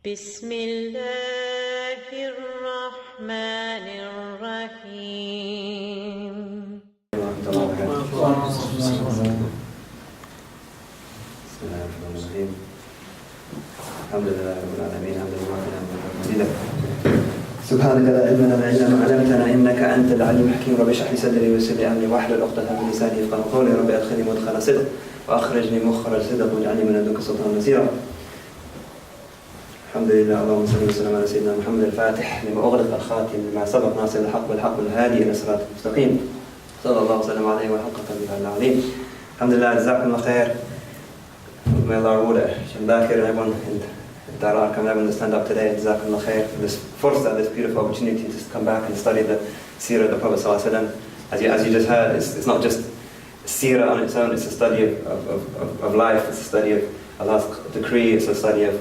بسم الله الرحمن الرحيم. بسم الله الرحمن الرحيم. الحمد لله رب العالمين حمدا وافيا مزيدا. سبحانك لا علم لنا الا ما علمتنا انك انت العليم الحكيم. رب اشرح لي صدري ويسر لي امري واحلل عقدة من لساني يفقهوا قولي. رب ادخلني مدخل صدق واخرجني مخرج صدق واجعلني من لدنك سلطانا نصيرا. الحمد لله. اللهم صل وسلم على سيدنا محمد الفاتح لما أغلق الخاتم لما سبق ناصر الحق والحق الهادي إلى صراط المستقيم صلى الله وسلم عليه وحق قدره العظيم. الحمد لله. جزاكم الله khair. May Allah reward Sheikh Dhakir and everyone in Darul Arqam and everyone to stand up today. Jazakum Allah khair for this fursa, this beautiful opportunity to come back and study the Seerah of the Prophet ﷺ. As you just heard, it's not just Seerah on its own, it's a study of life, it's a study of Allah's decree, it's a study of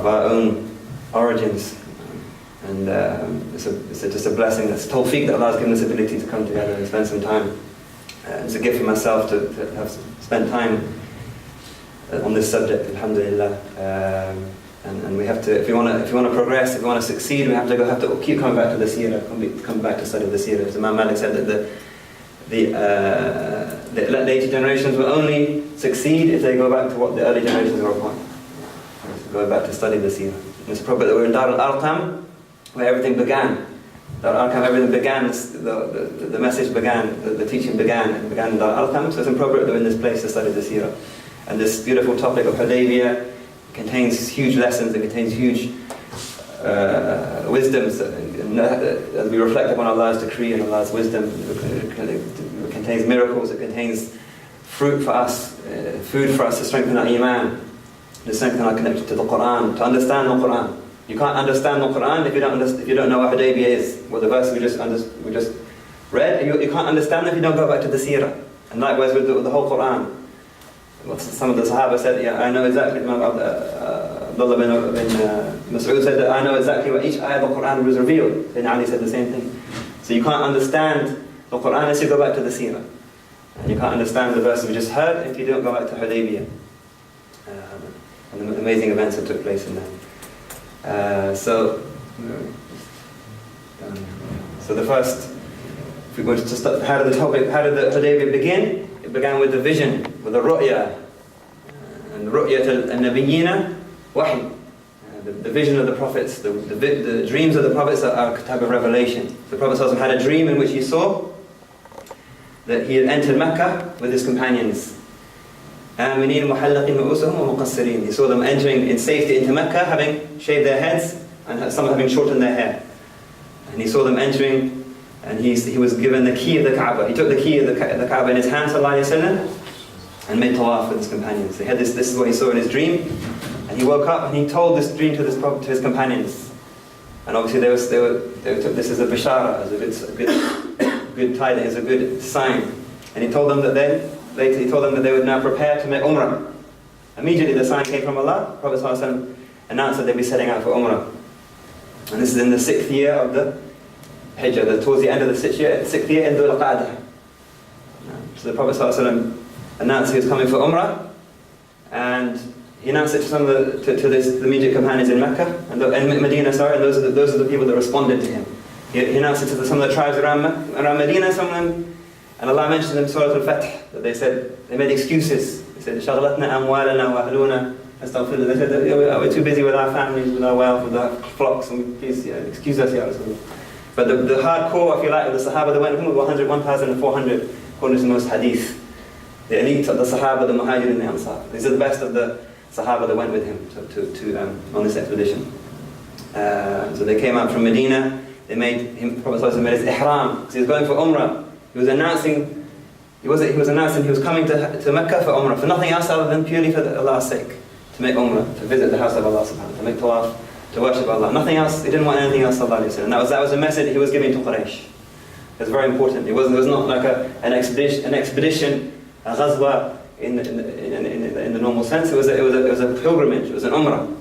our own origins, and it's just a blessing. It's tawfiq that Allah has given us the ability to come together and spend some time. It's a gift for myself to have spent time on this subject, alhamdulillah. And we have to, if we want to progress, if we want to succeed, we have to keep coming back to the Seerah, come back to study the Seerah. As Imam Malik said that the later generations will only succeed if they go back to what the early generations were upon. Go back to study the Seerah. It's appropriate that we're in Darul Arqam, where everything began. Darul Arqam, everything began, the message began, the teaching began in Darul Arqam, so it's appropriate that we're in this place to study the Seerah. And this beautiful topic of Hudaybiyyah contains huge lessons, it contains huge wisdoms, as we reflect upon Allah's decree and Allah's wisdom. It contains miracles, it contains fruit for us, food for us to strengthen our iman, to strengthen our connection to the Quran, to understand the Quran. You can't understand the Quran if you don't know what Hudaybiyyah is. Well, the verse we just read, you can't understand it if you don't go back to the Seerah. And likewise with the whole Quran. Some of the Sahaba said, yeah, I know exactly. Abdullah bin Mas'ud said that I know exactly what each ayah of the Quran was revealed. Then Ali said the same thing. So you can't understand the Quran unless you go back to the Seerah. And you can't understand the verse we just heard if you don't go back to Hudaybiyyah. And the amazing events that took place in there. So the first, if we go to start, how did the Hudaybiyyah begin? It began with the vision, with the ru'ya, and ru'ya al-nabiyyina wahy. The vision of the prophets, the dreams of the prophets are a type of revelation. The Prophet ﷺ had a dream in which he saw that he had entered Mecca with his companions. He saw them entering in safety into Mecca, having shaved their heads, and some having shortened their hair. And he saw them entering, and he was given the key of the Kaaba. He took the key of the Kaaba in his hand, ﷺ, and made tawaf with his companions. He had this is what he saw in his dream, and he woke up and he told this dream to his companions. And obviously they took this as a bishara, as a good tidings, as a good sign. And he told them that later he told them that they would now prepare to make Umrah. Immediately the sign came from Allah. Prophet ﷺ announced that they'd be setting out for Umrah. And this is in the 6th year of the Hijrah, towards the end of the 6th year in Dhul Qa'dah. So the Prophet ﷺ announced he was coming for Umrah, and he announced it to the immediate companions in Mecca, and Medina, and those are the people that responded to him. He announced it to some of the tribes around Medina, some of them. And Allah mentioned in Surah Al-Fath that they made excuses. They said, شَغْلَتْنَا أَمْوَالَنَا وَأَهْلُونَا أَسْتَغْفِرُ. They said that we're too busy with our families, with our wealth, with our flocks, and please excuse us, Ya Rasulullah. But the hardcore, if you like, of the Sahaba that went with him were 1,400, according to the most hadith. The elite of the Sahaba, the Muhajir and the Ansar. These are the best of the Sahaba that went with him on this expedition. So they came out from Medina. They made him, Prophet ﷺ made his ihram, because he was going for Umrah. He was announcing he was coming to Mecca for Umrah, for nothing else other than purely for Allah's sake, to make Umrah, to visit the house of Allah subhanahu wa ta'ala, to make tawaf, to worship Allah. Nothing else, he didn't want anything else, sallallahu alayhi wa sallam. That was a message he was giving to Quraysh. It was very important. It was not like an expedition, a ghazwa in the normal sense. It was a pilgrimage, it was an Umrah.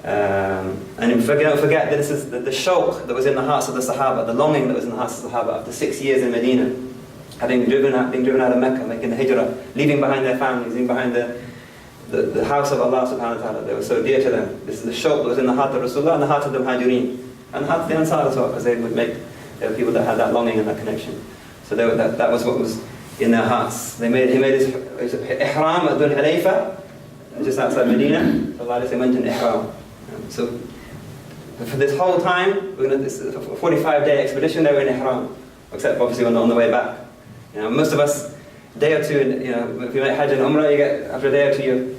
And don't forget that this is the shawq that was in the hearts of the Sahaba, the longing that was in the hearts of the Sahaba after 6 years in Medina, being driven out of Mecca, making the hijrah, leaving behind their families, leaving behind the house of Allah subhanahu wa ta'ala. They were so dear to them. This is the shawq that was in the heart of Rasulullah and the heart of the Muhajireen. And the heart of the Ansar as well, because they were people that had that longing and that connection. So that was what was in their hearts. He made his ihram at Dhul Hulayfa, just outside Medina. So Allah went in ihram. So for this whole time, this is a 45-day expedition, they were in ihram, except obviously on the way back. Most of us, a day or two, if you make Hajj and Umrah, after a day or two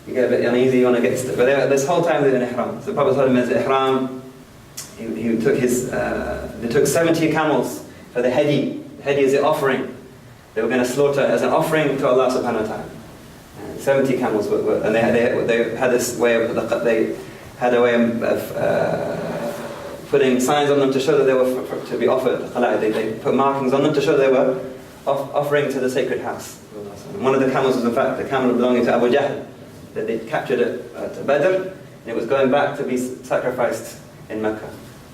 you get a bit uneasy, you want to get stuck. But this whole time they were in ihram. So the Prophet told him as ihram, they took 70 camels for the hadi. The hadi is the offering. They were going to slaughter as an offering to Allah subhanahu wa ta'ala. 70 camels and they had this way of putting signs on them to show that they were to be offered. They put markings on them to show they were offering to the sacred house. One of the camels was in fact the camel belonging to Abu Jahl, that they captured it at Badr, and it was going back to be sacrificed in Mecca.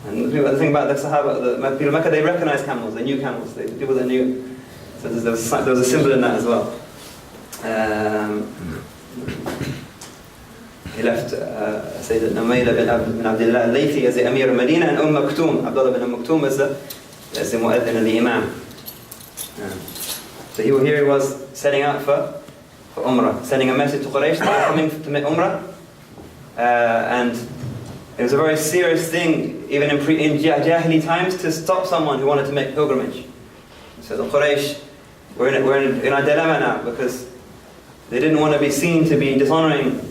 And the thing about the Sahaba, the people of Mecca, they recognized camels, they knew camels, people that knew. So there was a symbol in that as well. He left Sayyidina Umayla bin Abdullah al-Laythi as the Amir al-Madina, and Maktoum, Abdullah bin Maktoum as the Mu'adhin and the Imam. So here he was setting out for Umrah, sending a message to Quraysh that were coming to make Umrah. And it was a very serious thing, even in Jahili times, to stop someone who wanted to make pilgrimage. So the Quraysh, we're in a dilemma now, because they didn't want to be seen to be dishonoring.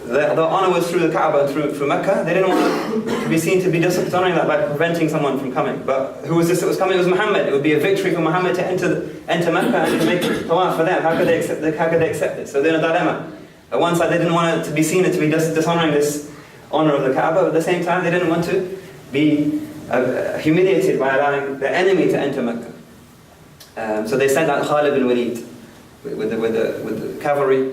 The honor was through the Kaaba, through Mecca. They didn't want to be seen to be dishonoring that by preventing someone from coming. But who was this that was coming? It was Muhammad. It would be a victory for Muhammad to enter Mecca and to make tawaf for them. How could they accept it? So they're in a dilemma. On one side, they didn't want it to be seen to be dishonoring this honor of the Kaaba, but at the same time, they didn't want to be humiliated by allowing their enemy to enter Mecca. So they sent out Khalid bin Walid with the cavalry,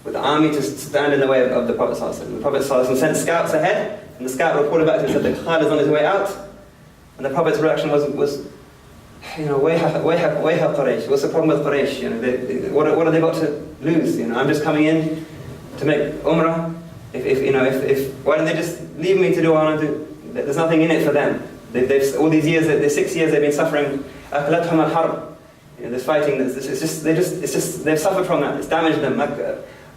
with the army to stand in the way of the Prophet ﷺ. The Prophet ﷺ sent scouts ahead, and the scout reported back to him, said that Khalid is on his way out. And the Prophet's reaction was Wayha Quraysh, what's the problem with Quraysh? What have they got to lose? I'm just coming in to make Umrah. Why don't they just leave me to do what I want to do? There's nothing in it for them. They've all these years, the 6 years they've been suffering. Akalathum al-harb. There's fighting. They've suffered from that. It's damaged them.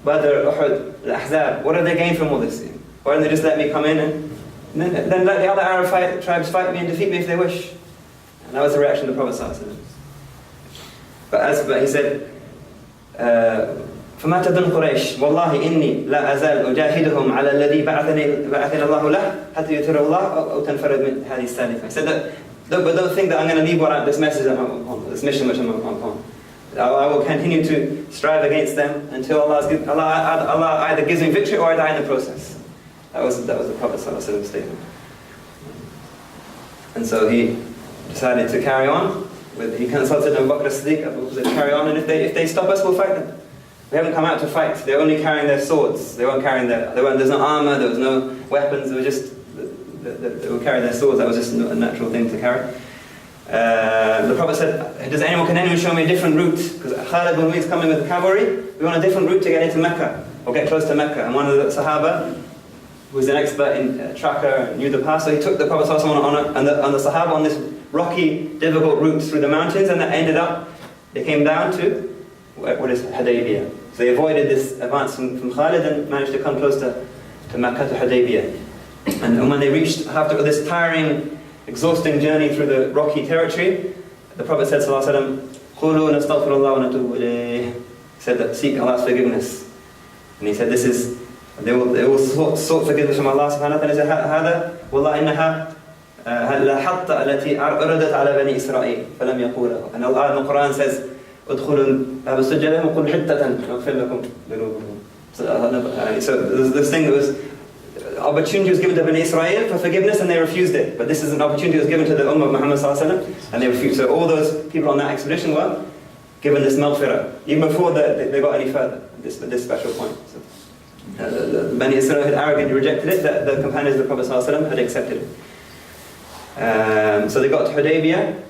Badr, Uhud, Al-Ahzab. What have they gained from all this? Why don't they just let me come in and then let the other Arab tribes fight me and defeat me if they wish? And that was the reaction of the Prophet ﷺ. But he said, فما تظن قريش والله إني لا أزال أجاهدهم على الذي بعثني الله له حتى يثير الله أو تنفرد من هذه السالفة. He said that, but don't think that I'm going to leave this message I'm upon, this mission which I'm upon. I will continue to strive against them until Allah either gives me victory or I die in the process. That was the Prophet ﷺ's statement. And so he decided to carry on. He consulted Abu Bakr as-Siddiq to carry on, and if they stop us, we'll fight them. They haven't come out to fight. They're only carrying their swords. They weren't carrying there's no armor. There was no weapons. They were carrying their swords. That was just a natural thing to carry. The Prophet said, can anyone show me a different route? Because Khalid bin Walid is coming with the cavalry. We want a different route to get into Mecca, or get close to Mecca. And one of the Sahaba, who was an expert in tracker, knew the path, so he took the Prophet and the Sahaba on this rocky, difficult route through the mountains, and they came down to what is Hudaybiyyah. So they avoided this advance from Khalid and managed to come close to Mecca, to Hudaybiyyah. And when they reached, after this tiring, exhausting journey through the rocky territory, the Prophet said, sallallahu alaihi wasallam, he said that seek Allah's forgiveness. And he said they will sought forgiveness from Allah subhanahu wa ta'ala. He said, هذا والله إنها الحطة التي أردت على بني إسرائيل فلم يقولها. And Allah in the Quran says, ادخلوا باب السجدة وقل حتة نغفر لكم ذنوبكم. So this thing that was opportunity was given to Bani Israel for forgiveness, and they refused it. But this is an opportunity that was given to the Ummah of Muhammad sallallahu alaihi wasallam, and they refused. So all those people on that expedition were given this maghfirah, even before they got any further. This special point. So, the Bani Israel had arrogantly rejected it. The companions of the Prophet sallallahu alaihi wasallam had accepted it. So they got to Hudaybiyyah.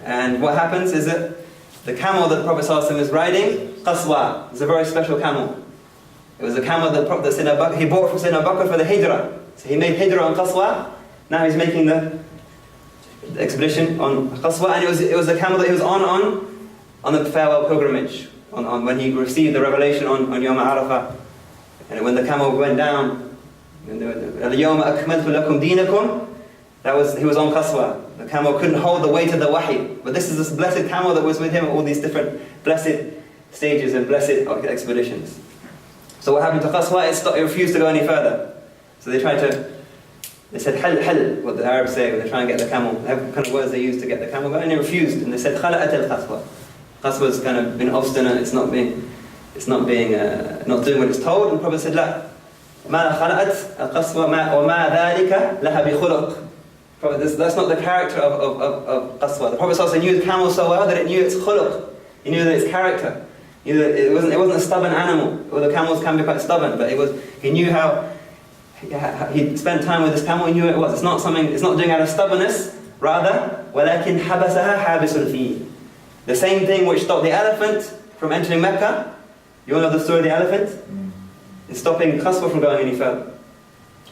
And what happens is that the camel that the Prophet ﷺ is riding, Qaswa, is a very special camel. It was a camel that he bought from Sayyidina Bakr for the Hijrah. So he made Hijrah on Qaswa. Now he's making the expedition on Qaswa, and it was the camel that he was on the farewell pilgrimage, on when he received the revelation on Yom Arafah. And when the camel went down, Al-Yawma akmaltu lakum dinakum, he was on Qaswa. The camel couldn't hold the weight of the wahi. But this is this blessed camel that was with him at all these different blessed stages and blessed expeditions. So what happened to Qaswa? It refused to go any further. So they said hal, what the Arabs say when they try and get the camel. They have kind of words they use to get the camel, but it refused. And they said khala'at al-Qaswa. Qaswa's kind of been obstinate, it's not doing what it's told. And the Prophet said, la, ma khala'at al-Qaswa wa ma dhalika laha bi khuluq. That's not the character of Qaswa. The Prophet ﷺ knew the camel so well that it knew its khuluq. He knew that its character. He knew that it wasn't a stubborn animal. Well, the camels can be quite stubborn, but he knew how he spent time with this camel. He knew it was. It's not doing out of stubbornness. Rather, وَلَكِنْ حَبَسَهَا حَابِسُ الْفِيلِ. The same thing which stopped the elephant from entering Mecca. You all know the story of the elephant? It's stopping Qaswa from going any further.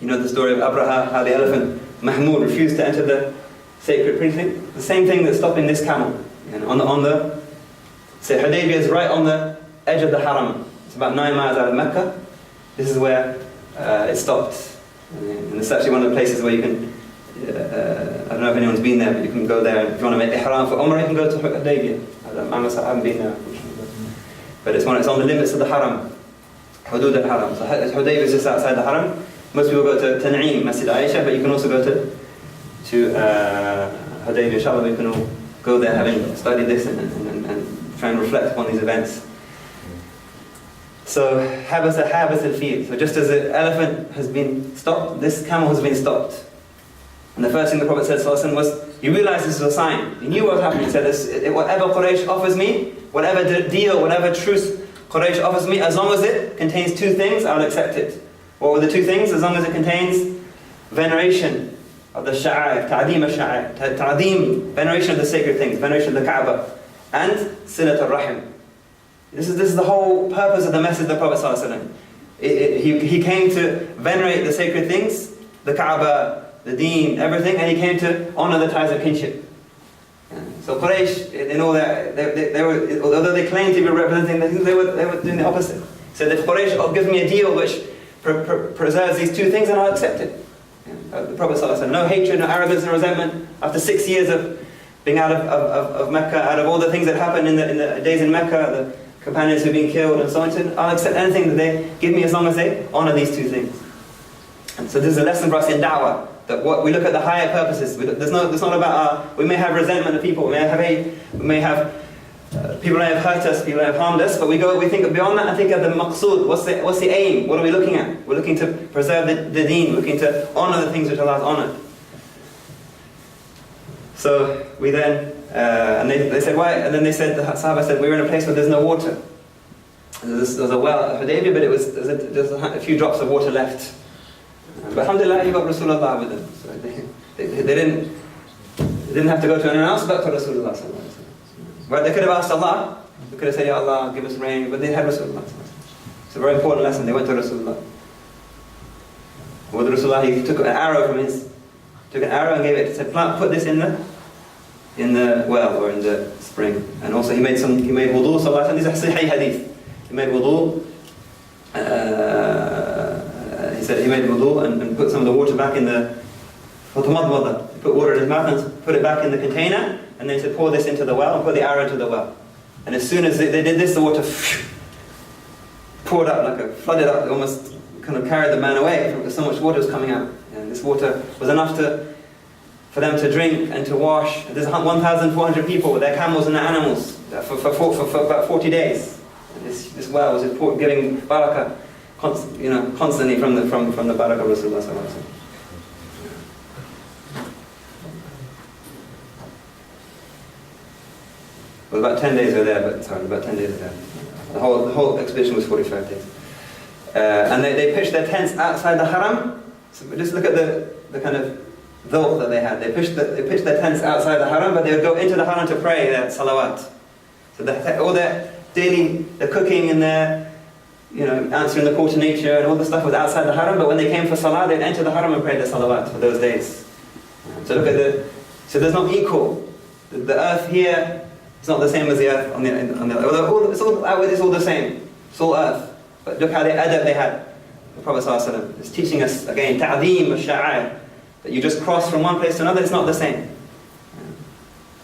You know the story of Abraha, how the elephant Mahmood refused to enter the sacred precinct. The same thing that's stopping this camel. And so Hudaybiyyah is right on the edge of the Haram. It's about 9 miles out of Mecca. This is where it stopped. And it's actually one of the places where you can, I don't know if anyone's been there, but you can go there. If you want to make ihram for Umrah, you can go to Hudaybiyyah. I haven't been there, but it's on the limits of the Haram. Hudud al-Haram. So Hudaybiyyah is just outside the Haram. Most people go to Tan'im, Masjid Aisha, but you can also go to Hudaybiyyah. Inshallah, we can all go there having studied this and try and reflect upon these events. So, habas al-fil. So just as the elephant has been stopped, this camel has been stopped. And the first thing the Prophet said was, he realized this was a sign. He knew what was happening. He said, whatever Quraysh offers me, whatever deal, whatever truce Quraysh offers me, as long as it contains 2 things, I'll accept it. What were the 2 things? As long as it contains veneration of the sha'air, ta'deem al-sha'air, ta'deem, veneration of the sacred things, veneration of the Kaaba, and silat al-rahim. This is the whole purpose of the message of the Prophet ﷺ. He came to venerate the sacred things, the Kaaba, the deen, everything, and he came to honor the ties of kinship. So Quraysh, in all that, they were, although they claimed to be representing the things, they were doing the opposite. So if Quraysh gives me a deal which preserves these 2 things, and I'll accept it. The Prophet ﷺ, no hatred, no arrogance, no resentment. After 6 years of being out of Mecca, out of all the things that happened in the days in Mecca, the companions who've been killed and so on, I'll accept anything that they give me as long as they honor these 2 things. And so this is a lesson for us in da'wah, that we look at the higher purposes. It's not about we may have resentment of people, we may have hate, people may have hurt us, people may have harmed us, but we think beyond that and think of the maqsood. What's the aim? What are we looking at? We're looking to preserve the deen, looking to honor the things which Allah has honored. So we then, and they said, why? And then the Sahaba said, we were in a place where there's no water. There's a well at Hudaybiyyah, but there's a few drops of water left. But alhamdulillah, you got Rasulullah with them. So they didn't have to go to anyone else but to Rasulullah. Right? They could have asked Allah. They could have said, Ya Allah, give us rain. But they had Rasulullah. It's a very important lesson. They went to Rasulullah. With Rasulullah, he took an arrow and gave it. He said, put this in the well or in the spring. And also he made wudu. Sallallahu alaihi wasallam. These are sahih hadith. He made wudu. He said he made wudu and put some of the water back in the tamadmada. He put water in his mouth and put it back in the container, and then he said pour this into the well and put the arrow into the well. And as soon as they did this, the water poured up flooded up, almost kind of carried the man away because so much water was coming out. And this water was enough for them to drink and to wash. There's 1,400 people with their camels and their animals for about 40 days. And this well was giving barakah. Constantly from the barakah of Rasulullah sallallahu alaihi wasallam. Well, about 10 days were there, about 10 days were there. The whole expedition was 45 days. And they pitched their tents outside the Haram. So just look at the kind of dhawq that they had. They pitched their tents outside the Haram, but they would go into the Haram to pray their salawat. So all their daily, the cooking and their, answering the call to nature and all the stuff was outside the haram, but when they came for salah, they'd enter the haram and pray the salawat for those days. So look at so there's not equal. The earth here is not the same as the earth on the although it's all the same. It's all earth. But look how the adab they had. The Prophet ﷺ is teaching us again, ta'zeem al-sha'air, that you just cross from one place to another, it's not the same.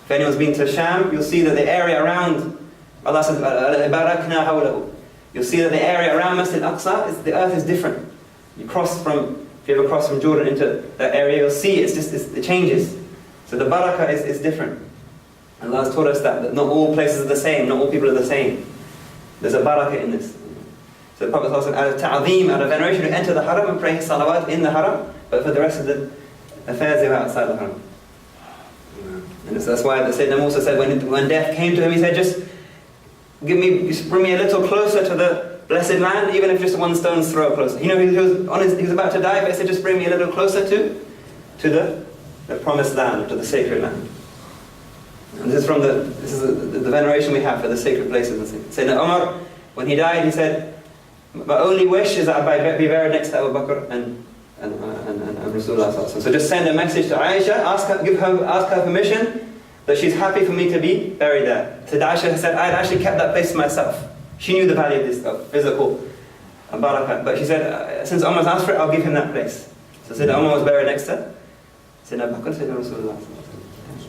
If anyone's been to Sham, you'll see that the area around, Allah says, barakna hawlahu. You'll see that the area around Masjid al-Aqsa, the earth is different. If you ever cross from Jordan into that area, you'll see it changes. So the barakah is different. And Allah has taught us that not all places are the same, not all people are the same. There's a barakah in this. So the Prophet ﷺ, out of ta'zeem, out of veneration, would enter the haram and pray his salawat in the haram, but for the rest of the affairs they were outside the haram. And that's why the Sayyidina Musa said when death came to him, he said, just bring me a little closer to the blessed land, even if just one stone's throw closer. He was about to die, but he said, just bring me a little closer to the promised land, to the sacred land. And this is the veneration we have for the sacred places. Sayyidina Umar, when he died, he said, my only wish is that I be buried next to Abu Bakr and Rasulullah. So just send a message to Aisha, ask her permission that she's happy for me to be buried there. So Aisha said, I had actually kept that place to myself. She knew the value of this physical barakah. But she said, since Umar's asked for it, I'll give him that place. So Sayyidina Umar was buried next to Sayyidina Abu Bakr, Sayyidina Rasulullah.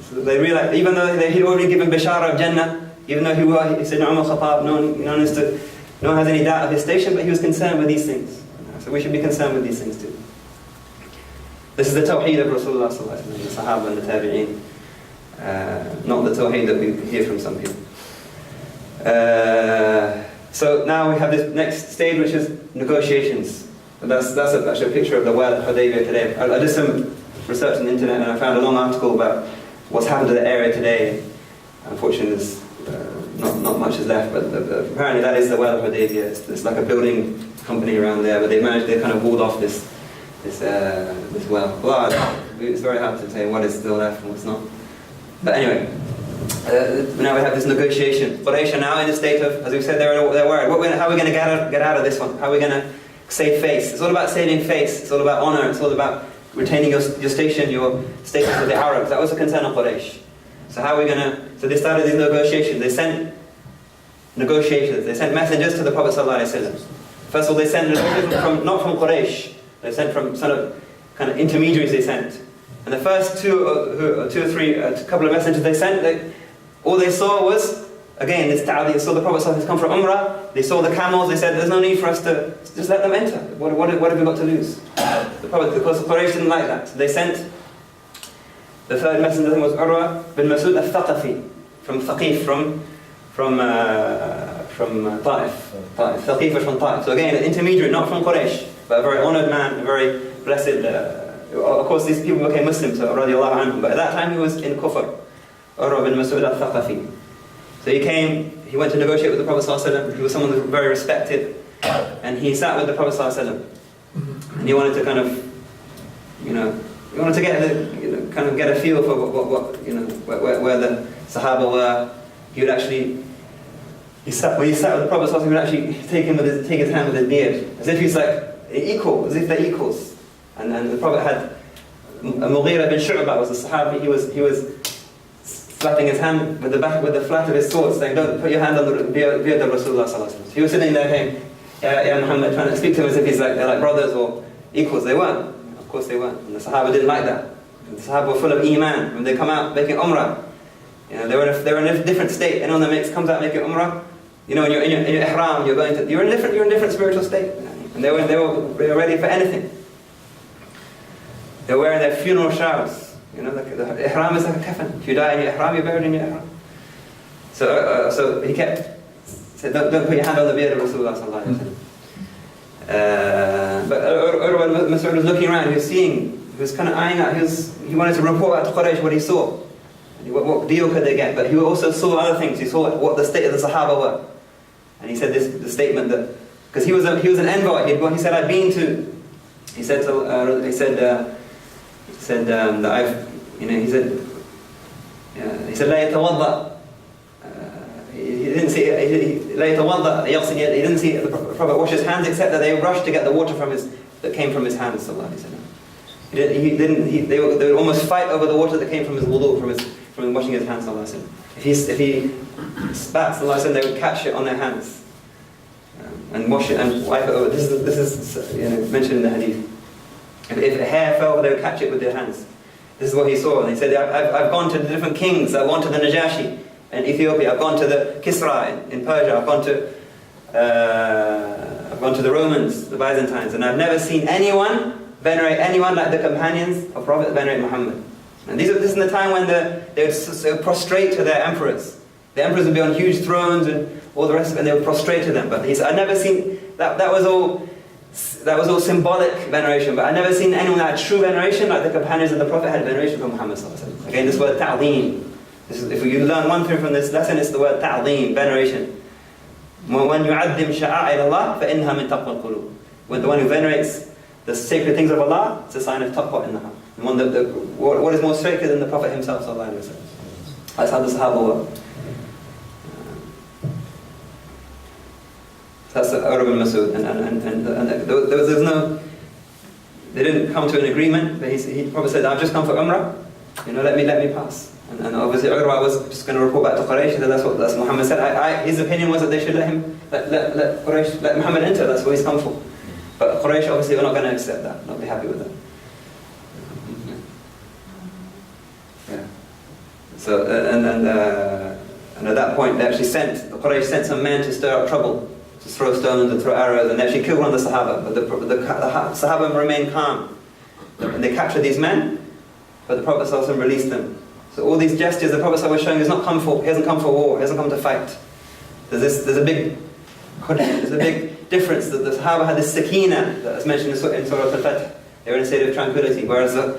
So they realized, even though he'd already given Bishara of Jannah, even though he Sayyidina Umar Khattab, no one has any doubt of his station, but he was concerned with these things. So we should be concerned with these things too. This is the tawheed of Rasulullah sallallahu alaihi wasallam, the Sahaba and the Tabi'een, not the tawheed that we hear from some people. So now we have this next stage, which is negotiations. That's actually a picture of the well at Hudaybiyyah today. I did some research on the internet and I found a long article about what's happened to the area today. Unfortunately, there's not much is left, but apparently that is the well of Hudaybiyyah. It's like a building company around there, but they kind of walled off this well. It's very hard to say what is still left and what's not. But anyway, now we have this negotiation. Quraysh are now in a state of, as we said, they're worried. How are we going to get out of this one? How are we going to save face? It's all about saving face. It's all about honor. It's all about retaining your station, your status with the Arabs. That was the concern of Quraysh. So how are we going to... So they started these negotiations. They sent negotiators. They sent messengers to the Prophet ﷺ. First of all, they sent negotiators not from Quraysh. They sent from kind of intermediaries they sent. And the first two or three, couple of messengers they sent, all they saw was, again, this ta'adhi. They saw the Prophet ﷺ come from Umrah. They saw the camels. They said, there's no need for us to just let them enter. What have we got to lose? The Prophet, because Quraysh didn't like that. So they sent... The third messenger was Urwa bin Masud al-Thaqafi from Thaqib, from Ta'if. Thaqib was from Ta'if. So again, an intermediary, not from Quraysh, but a very honoured man, a very blessed. Of course, these people became Muslims, so radiallahu anhum. But at that time, he was in Kufr. Urwa bin Masud al-Thaqafi. So he went to negotiate with the Prophet ﷺ. He was someone who was very respected, and he sat with the Prophet ﷺ. And he wanted to kind of, he wanted to get a feel for where the Sahaba were. He sat with the Prophet, he would actually take his hand with his beard, as if he's like equal, as if they're equals. And the Prophet had Mughira bin Shu'bah was a Sahabi. He was slapping his hand with the flat of his sword, saying, "Don't put your hand on the beard of Rasulullah sallallahu alaihi wasallam." He was sitting there saying, "Ya Muhammad," trying to speak to him as if they're like brothers or equals. They weren't. Of course they weren't. And the Sahaba didn't like that. And the Sahaba were full of Iman. When they come out making Umrah, they were in a different state. Anyone that comes out making Umrah, when you're in your ihram, you're in a different spiritual state. And they were ready for anything. They were wearing their funeral shrouds. The ihram is like a kafan. If you die in your ihram, you're buried in your ihram. So he said, don't put your hand on the beard of Rasulullah sallallahu alaihi wasallam. But Urwa Mas'ud was looking around. He was kind of eyeing out. He wanted to report out to Quraysh what he saw. What deal could they get? But he also saw other things. He saw what the state of the Sahaba were. And he said the statement that, because he was an envoy. He said, I've been to. He said that I've. He said لا يتوضأ he didn't see later one that he didn't see the Prophet wash his hands, except that they rushed to get the water that came from his hands. They would almost fight over the water that came from his wudu, from washing his hands. If he spat, they would catch it on their hands and wash it and wipe it over. This is mentioned in the hadith. If a hair fell, they would catch it with their hands. This is what he saw, and he said, I've gone to the different kings. I've gone to the Najashi in Ethiopia. I've gone to the Kisra in Persia. I've gone to the Romans, the Byzantines, and I've never seen anyone venerate anyone like the companions of Prophet venerate Muhammad. And this is in the time when they would prostrate to their emperors. The emperors would be on huge thrones and all the rest of it, and they would prostrate to them. But he said, I've never seen that. That was all symbolic veneration, but I've never seen anyone that had true veneration like the companions of the Prophet had veneration for Muhammad. Again, this word ta'zeem. If you learn one thing from this lesson, it's the word ta'zeem, veneration. When يُعَدِّمْ شَعَائِرَ اللَّهِ فَإِنَّهَا مِن تَقْوَى الْقُلُوبِ. When the one who venerates the sacred things of Allah, it's a sign of taqwa in the heart. And what is more sacred than the Prophet himself? That's how the Sahaba were. That's Arab and Masud, and there was no. They didn't come to an agreement. But he probably said, "I've just come for Umrah. Let me pass." And obviously Urwa was just going to report back to Quraysh. That's what Muhammad said. His opinion was that they should let Quraysh let Muhammad enter. That's what he's come for. But Quraysh obviously were not going to accept that. Not be happy with that. Yeah. So and at that point they actually Quraysh sent some men to stir up trouble, to throw stones and throw arrows, and they actually killed one of the Sahaba. But the Sahaba remained calm. And they captured these men, but the Prophet ﷺ released them. So all these gestures the Prophet ﷺ was showing, he hasn't come for war, he hasn't come to fight. There's a big difference. That the Sahaba had this sakina that is mentioned in Surah Al-Fatih. They were in a state of tranquility, whereas the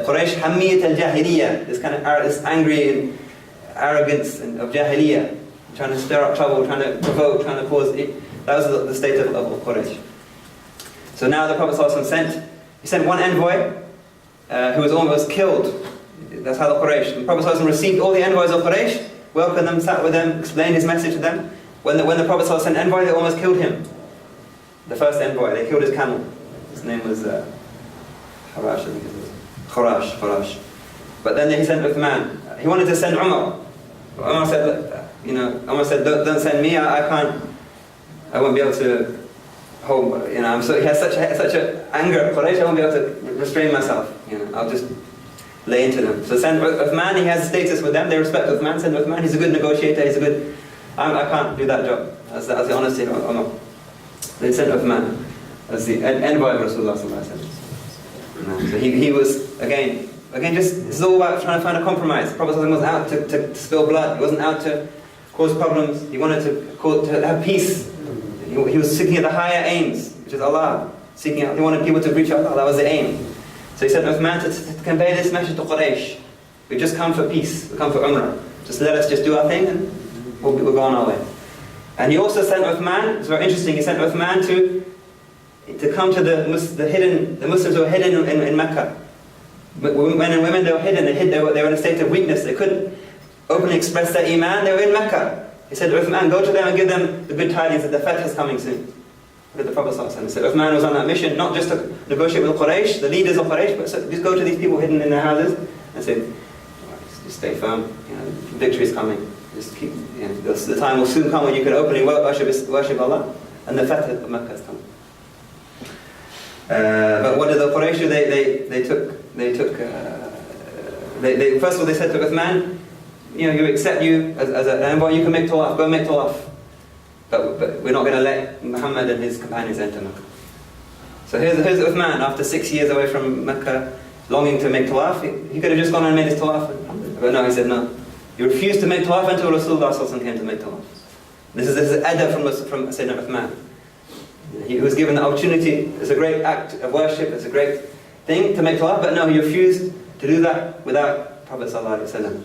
Quraysh hamiyat al-jahiliyyah, this kind of this angry arrogance of jahiliyyah, trying to stir up trouble, trying to provoke, trying to cause it. That was the state of Quraysh. So now the Prophet ﷺ sent one envoy who was almost killed. That's how the Quraysh. The Prophet ﷺ received all the envoys of Quraysh, welcomed them, sat with them, explained his message to them. When the Prophet ﷺ sent envoy, they almost killed him. The first envoy, they killed his camel. His name was Khurash, I think it was. Khurash. But then he sent Uthman. He wanted to send Umar. But Umar said, Umar said, don't send me. I won't be able to hold. He has such a anger at Quraysh. I won't be able to restrain myself. I'll just lay into them. So send Uthman. He has a status with them. They respect Uthman. Send Uthman. He's a good negotiator. He's a good. I can't do that job. That's the honesty of Umar. They sent Uthman as the envoy of Rasulullah sallallahu alaihi wasallam. So he was again. Just this is all about trying to find a compromise. The Prophet wasn't out to spill blood. He wasn't out to cause problems. He wanted to have peace. He was seeking the higher aims, which is Allah. He wanted people to reach Allah. That was the aim. So he sent Uthman to convey this message to Quraysh. We just come for peace. We come for Umrah. Just let us just do our thing and we'll go on our way. And he also sent Uthman. It's very interesting. He sent Uthman to come to the Muslims who were hidden in Mecca. Men and women, they were hidden. They were in a state of weakness. They couldn't openly express their iman. They were in Mecca. He said, Uthman, go to them and give them the good tidings that the Fath is coming soon. Look at the Prophet ﷺ. He said Uthman was on that mission, not just to negotiate with Quraysh, the leaders of Quraysh, but just go to these people hidden in their houses and say, just stay firm. Victory is coming. Just keep. The time will soon come when you can openly worship Allah, and the Fath of Mecca is coming. But what did the Quraysh do? They first of all they said to Uthman, you accept you as an envoy, you can make tawaf, go make tawaf. But we're not going to let Muhammad and his companions enter Mecca. So here's Uthman, after 6 years away from Mecca, longing to make tawaf. He could have just gone and made his tawaf. But no, he said no. You refused to make tawaf until Rasulullah came to make tawaf. This is adab from Sayyidina Uthman. He was given the opportunity. It's a great act of worship. It's a great thing to make tawaf, but no, he refused to do that without Prophet sallallahu alaihi wasallam.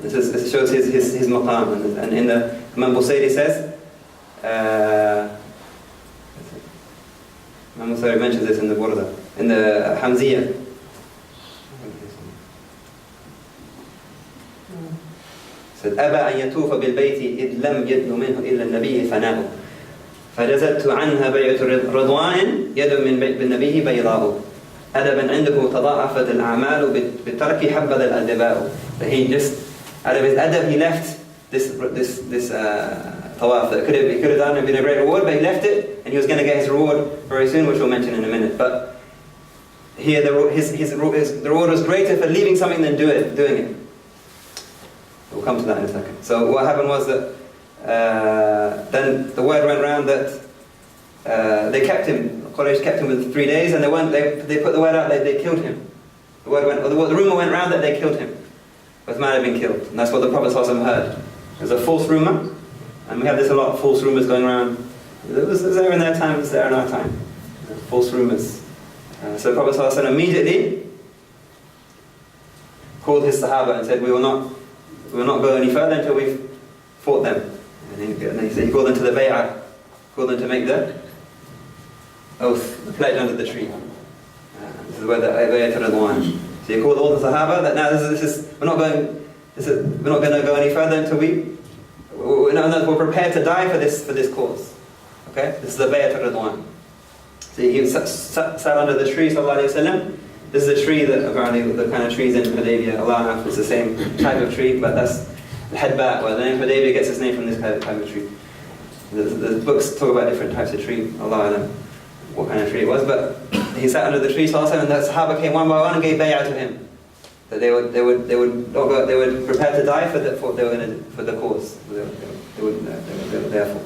This shows his maqam, and in the Imam Busayri says, Imam Busayri mentions this in the Burda, in the Hamziyah. said, أبى أن يطوف بالبيت إذ لم يدن منه إلا النبي فناء فجزت عنها بيعة رضوان يد من بالنبي بيضاء أدبا عنده تضاعفت الأعمال بالترك حبذا الأدباء. So he just, out of his adab, he left this tawaf that he could have done and been a great reward, but he left it, and he was going to get his reward very soon, which we'll mention in a minute. But here, the reward was greater for leaving something than doing it. We'll come to that in a second. So what happened was that then the word went around that they kept him. Quraysh kept him for 3 days, and they put the word out that they killed him. The rumor went around that they killed him. Uthman had been killed, and that's what the Prophet ﷺ heard. It was a false rumor, and we have this a lot of false rumors going around. It was there in their time, it was there in our time. False rumors. So the Prophet ﷺ immediately called his Sahaba and said, we will not go any further until we've fought them. And he called them to the bay'ah, called them to make the oath, the pledge under the tree. This is where the bay'ah Ridwan. So he called all the Sahaba that now we're not going to go any further until we're prepared to die for this cause. Okay, this is the bay'ah Ridwan. So he sat under the tree, sallallahu alaihi wasallam. This is a tree that apparently the kind of trees in Hudaybiyyah, Allah, it's the same type of tree, but that's the headbat, well, the name Hudaybiyyah gets its name from this type of tree. The books talk about different types of tree, Allah knows what kind of tree it was, but he sat under the tree, sallallahu alaihi wasallam, and the Sahaba came one by one and gave bay'ah to him. That they would prepare to die for the cause. They would therefore.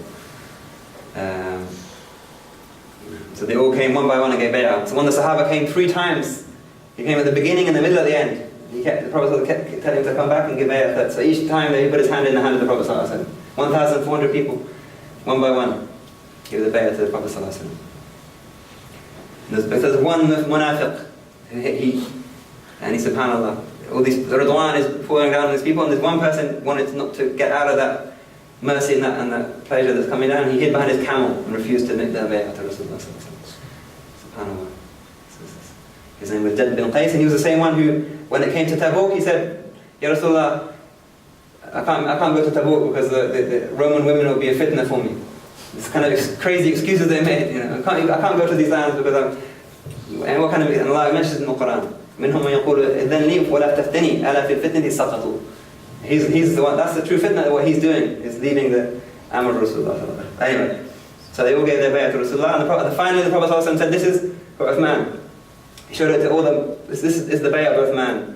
So they all came one by one and gave bay'ah. So when the Sahaba came 3 times, he came at the beginning, in the middle, at the end. The Prophet kept telling him to come back and give bay'ah. So each time he put his hand in the hand of the Prophet ﷺ. 1,400 people, one by one, gave the bay'ah to the Prophet ﷺ. There's one munafiq, and he subhanAllah, all these Ridwan is pouring down on these people, and this one person wanted not to get out of that mercy and that pleasure that's coming down. He hid behind his camel and refused to make the bay'ah to Rasulullah. SubhanAllah. His name was Jad bin Qais, and he was the same one who, when it came to Tabuk, he said, Ya Rasulullah, I can't go to Tabuk because the Roman women will be a fitna for me. This kind of crazy excuses they made. I can't go to these lands because and what kind of, and Allah mentions in the Quran, منهم من يقول إذن لي ولا تفتني ألا في الفتنة سقطوا. He's the one. That's the true fitna. What he's doing is leaving the Amr of Rasulullah. Anyway, so they all gave their bay'ah to Rasulullah, and finally the Prophet ﷺ said, "This is for Uthman." He showed it to all them. This is the bay'ah of Uthman.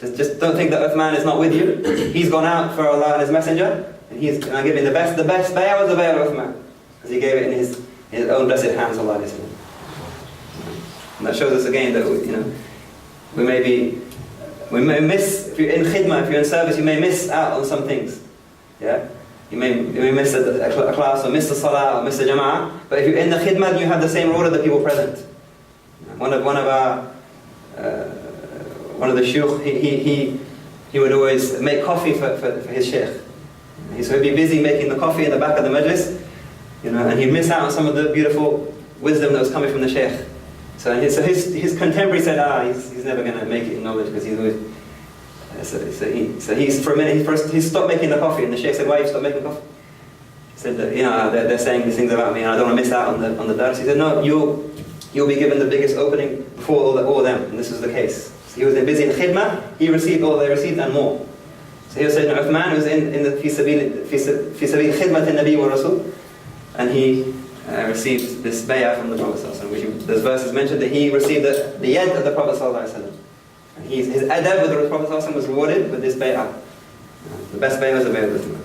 Just don't think that Uthman is not with you. He's gone out for Allah and His Messenger, and I'm giving the best. The best bay'ah was the bay'ah of Uthman, because he gave it in his own blessed hands. Allah. And that shows us again that we may miss, if you're in khidmah, if you're in service, you may miss out on some things. Yeah? You may miss a class, or miss the salah, or miss the jama'ah. But if you're in the khidmah, you have the same reward of the people present. One of the shuyukh, he would always make coffee for his shaykh. So he'd be busy making the coffee in the back of the majlis, and he'd miss out on some of the beautiful wisdom that was coming from the shaykh. So his contemporary said, he's never going to make it in knowledge because he's always. So he's for a minute he stopped making the coffee, and the Shaykh said, "Why you stopped making coffee?" He said that they're saying these things about me, and I don't want to miss out on the dars. He said, "No, you'll be given the biggest opening before all of them," and this was the case. So he was busy in khidmah. He received all they received and more. So he was saying Uthman was in the fi sabil khidmat al-Nabi wa Rasul, and he received this bay'ah from the Prophet ﷺ, which this verse is mentioned that he received the yad of the Prophet ﷺ. And his adab with the Prophet ﷺ was rewarded with this bay'ah. The best bay'ah was the bay'ah of Uthman.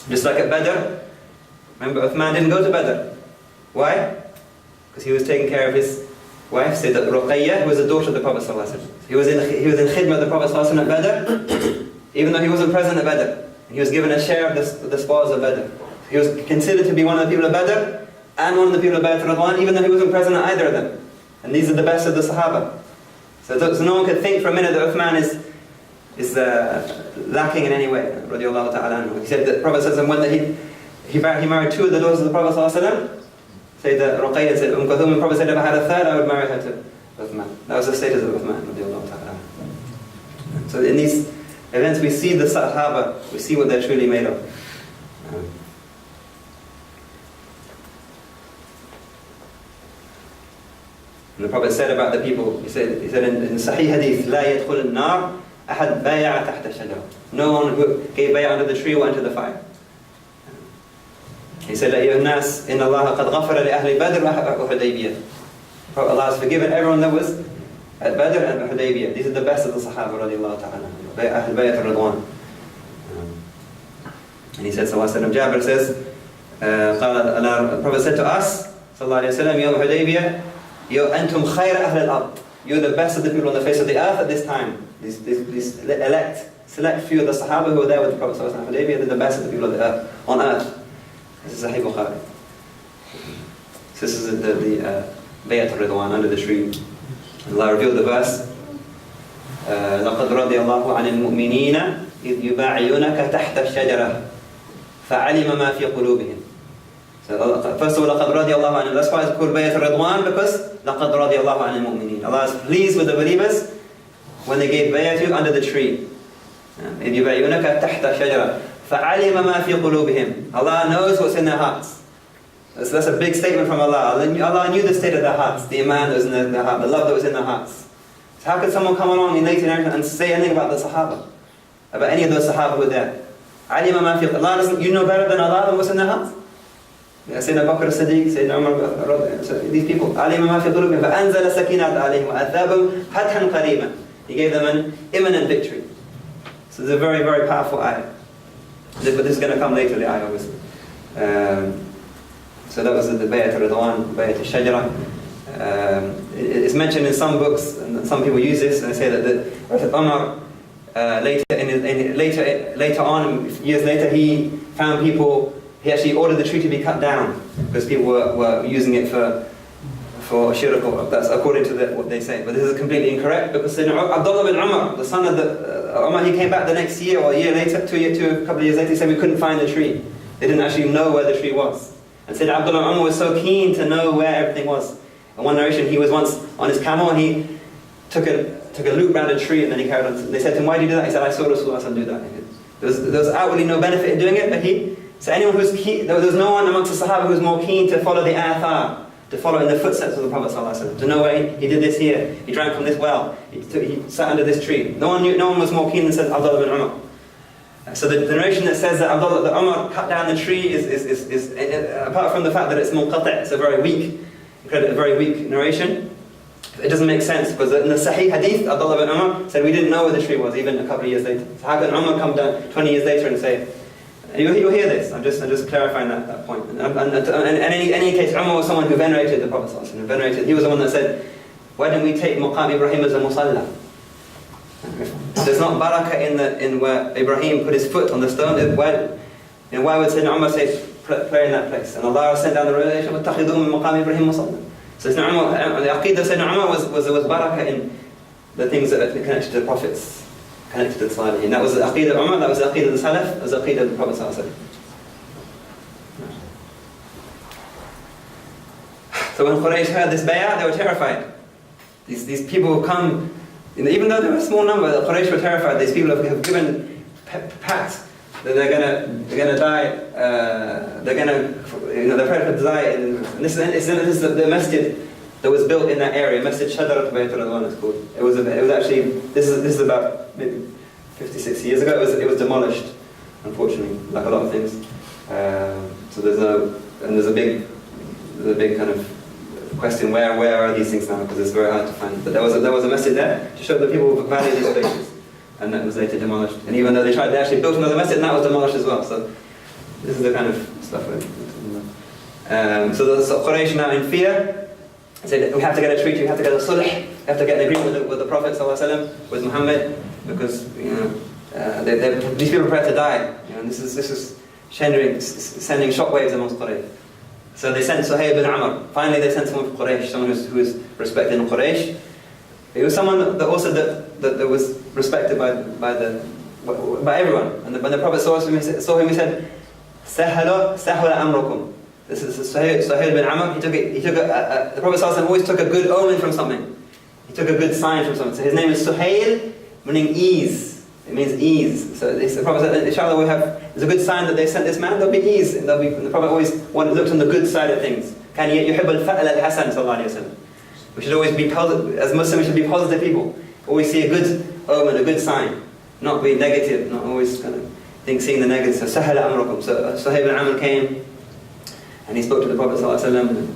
Just like at Badr, remember Uthman didn't go to Badr. Why? Because he was taking care of his wife, Sayyidat Ruqayyah, who was the daughter of the Prophet ﷺ. He was in khidmah of the Prophet ﷺ at Badr, even though he wasn't present at Badr. He was given a share of the spoils of Badr. He was considered to be one of the people of Badr and one of the people of Bay'at Ridwan, even though he wasn't present at either of them. And these are the best of the Sahaba. So no one could think for a minute that Uthman is lacking in any way. Radiallahu ta'ala anhu. He said that the Prophet says, when he married 2 of the daughters of the Prophet ﷺ, say that Ruqayyah said, Kulthum, the Prophet said, if I had a third, I would marry her to Uthman. That was the status of Uthman. Radiallahu ta'ala anhu. So in these events, we see the Sahaba, we see what they're truly made of. And the Prophet said about the people, he said in Sahih Hadith, لا يدخل النار أحد بايع تحت الشجرة. No one who gave bay'ah under the tree will enter the fire. He said, أيها الناس إن الله قد غفر لأهل بدر وحديبية. Allah has forgiven everyone that was at Badr and Hudaybiyyah. These are the best of the Sahaba radiallahu ta'ala, Ahl Bayt al-Ridwan. And he said, sallallahu alayhi wa sallam, Jabir says, the Prophet said to us, sallallahu alayhi wa sallam, Yawm Hudaybiyyah, أنتم خير أهل الأرض. You're the best of the people on the face of the earth at this time. These select few of the Sahaba who were there with the Prophet sallallahu alayhi wa sallam, Hudaybiyyah, they're the best of the people of the earth, on earth. This is Sahih Bukhari. So this is the Bayat al-Ridwan, under the tree. Allah revealed the verse, لَقَدْ رَضِيَ اللَّهُ عَنِ الْمُؤْمِنِينَ إِذْ يُبَاعِيُونَكَ تَحْتَ الشَّجَرَةِ فَعَلِمَ مَا فِي قُلُوبِهِمْ. So first of all, لَقَدْ رَضِيَ اللَّهُ عَنِ. That's why it's called Bayat al-Ridwan, because لَقَدْ رَضِيَ اللَّهُ عَنِ الْمُؤْمِنِينَ. Allah is pleased with the believers when they gave bayat to you under the tree. إِذْ يُبَاعِيُونَكَ تَحْتَ الشَّجَرَةِ فَعَلِمَ مَا فِي قُلُوبِهِمْ. Allah knows what's in their hearts. So that's a big statement from Allah. Allah knew the state of their hearts, the iman that was in their heart, the love that was in their hearts. So how could someone come along in later and say anything about the Sahaba? About any of those Sahaba who were there? Allah doesn't, you know better than Allah than what's in their hearts? Sayyidina Bakr as-Siddiq, Sayyidina Umar, these people. عَلِمَ مَا فِي قُلُوبِهِمْ فَأَنزَلَ سَكِينَةً عَلَيْهِمْ وَأَثَابَهُمْ فَتْحًا قَرِيبًا. He gave them an imminent victory. So it's a very, very powerful ayah. But this is going to come later, the ayah obviously. So that was the Bayat al-Ridwan, Bayat al-Shajara. It's mentioned in some books, and some people use this, and they say that Umar, later on, years later, he found people, he actually ordered the tree to be cut down, because people were using it for shirk, that's according to what they say. But this is completely incorrect, because Abdullah bin Umar, the son of Umar, he came back the next year, or a year later, a couple of years later, he said we couldn't find the tree. They didn't actually know where the tree was. And said Abdullah Umar was so keen to know where everything was. In one narration, he was once on his camel and he took a loop around a tree and then he carried on. They said to him, why do you do that? He said, I saw Rasulullah do that. There was outwardly no benefit in doing it, but so anyone who's keen, there was no one amongst the Sahaba who was more keen to follow the athar, to follow in the footsteps of the Prophet ﷺ, to know where he did this here, he drank from this well, he sat under this tree. No one was more keen than said Abdullah bin Umar. So the narration that says that Umar cut down the tree is apart from the fact that it's munqati', it's a very weak narration. It doesn't make sense, because in the Sahih Hadith, Abdullah bin Umar said we didn't know where the tree was even a couple of years later. So how can Umar come down 20 years later and say, you'll hear this, I'm just clarifying that point. And in any case, Umar was someone who venerated the Prophet ﷺ, he was the one that said, why didn't we take Maqam Ibrahim as a musalla? There's not barakah in where Ibrahim put his foot on the stone. Why would Sayyidina Umar say, pray in that place? And Allah sent down the revelation, وَاتَّخِذُوا مِن مَقَامِ إِبْرَاهِيمَ مُصَلًّى. So the Aqidah of Sayyidina Umar was barakah in the things that are connected to the Prophets, connected to the Salih. And that was the Aqidah of Umar, that was the Aqidah of the Salaf, that was the Aqidah of the Prophet ﷺ. So when Quraysh heard this bay'ah, they were terrified. These people who come, even though they were a small number, the Quraysh were terrified. These people have given pact that they're gonna die. They're prepared to die. And this is the masjid that was built in that area. Masjid Shadarat Bayt al-Ridwan is called. It was actually this is about maybe 56 years ago. It was demolished, unfortunately, like a lot of things. So there's a big kind of question, where are these things now, because it's very hard to find. But there was a message there to show that people value these spaces, and that was later demolished. And even though they actually built another message, and that was demolished as well. So this is the kind of stuff we're talking about. So Quraysh now in fear said, we have to get a treaty, we have to get a sulh, we have to get an agreement with the Prophet ﷺ, with Muhammad, because these people are prepared to die. This is sending shockwaves amongst Quraysh. So they sent Suhaib bin Amr. Finally they sent someone from Quraysh, someone who is respected in Quraysh. It was someone that was respected by everyone. And when the Prophet saw him, he said, "Sahhala amrukum." This is Suhaib bin Amr. The Prophet always took a good omen from something. He took a good sign from something. So his name is Suhail, meaning ease. It means ease. So the Prophet said, inshallah, it's a good sign that they sent this man, there'll be ease. And the Prophet always looked on the good side of things. كان يحب الفأل الحسن صلى الله عليه وسلم. We should always be positive, as Muslims we should be positive people. Always see a good omen, a good sign. Not be negative, not always kind of seeing the negative. So سهل أمركم. So Suhaib al-Amr came and he spoke to the Prophet صلى الله عليه وسلم.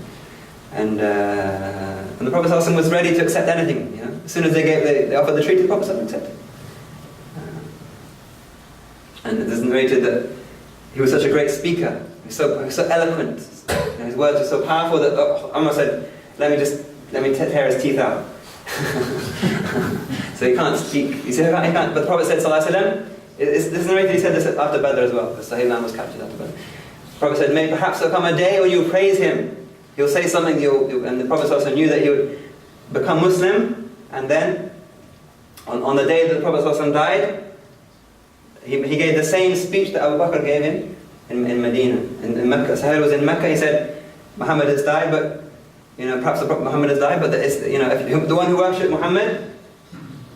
And the Prophet ﷺ was ready to accept anything. You know? As soon as they offered the treaty, the Prophet ﷺ accepted. And it is narrated that he was such a great speaker. He was so eloquent. You know, his words were so powerful that Umar said, let me tear his teeth out. So he can't speak. He said, he can't. But the Prophet said, ﷺ, this is narrated, he said this after Badr as well. Because Sahih was captured after Badr. The Prophet said, may perhaps there come a day when you praise him. He'll say something, and the Prophet ﷺ knew that he would become Muslim, and then, on the day that the Prophet ﷺ died, he gave the same speech that Abu Bakr gave him in Medina. In Mecca. Sahih was in Mecca, he said, Muhammad has died, but, perhaps the Prophet Muhammad has died, but if the one who worshipped Muhammad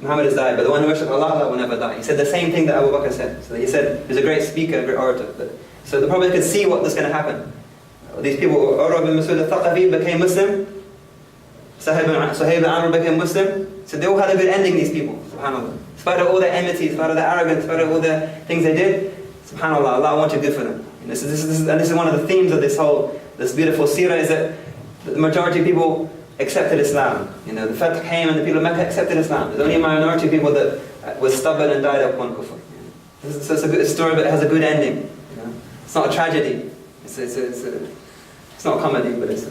has died, but the one who worshipped Allah will never die. He said the same thing that Abu Bakr said. So he said, he's a great speaker, a great orator. So the Prophet could see what was going to happen. These people, Urwa bin Mas'ud al-Thaqafi became Muslim, Suhaib al-Amr became Muslim, so they all had a good ending, these people, subhanAllah. In spite of all their enmity, in spite of their arrogance, in spite of all the things they did, subhanAllah, Allah wanted good for them. And this is one of the themes of this beautiful seerah, is that the majority of people accepted Islam. The Fath came and the people of Mecca accepted Islam. There's only a minority of people that was stubborn and died upon kufr. So it's a good story, but it has a good ending. It's not a tragedy. It's not a comedy, but it's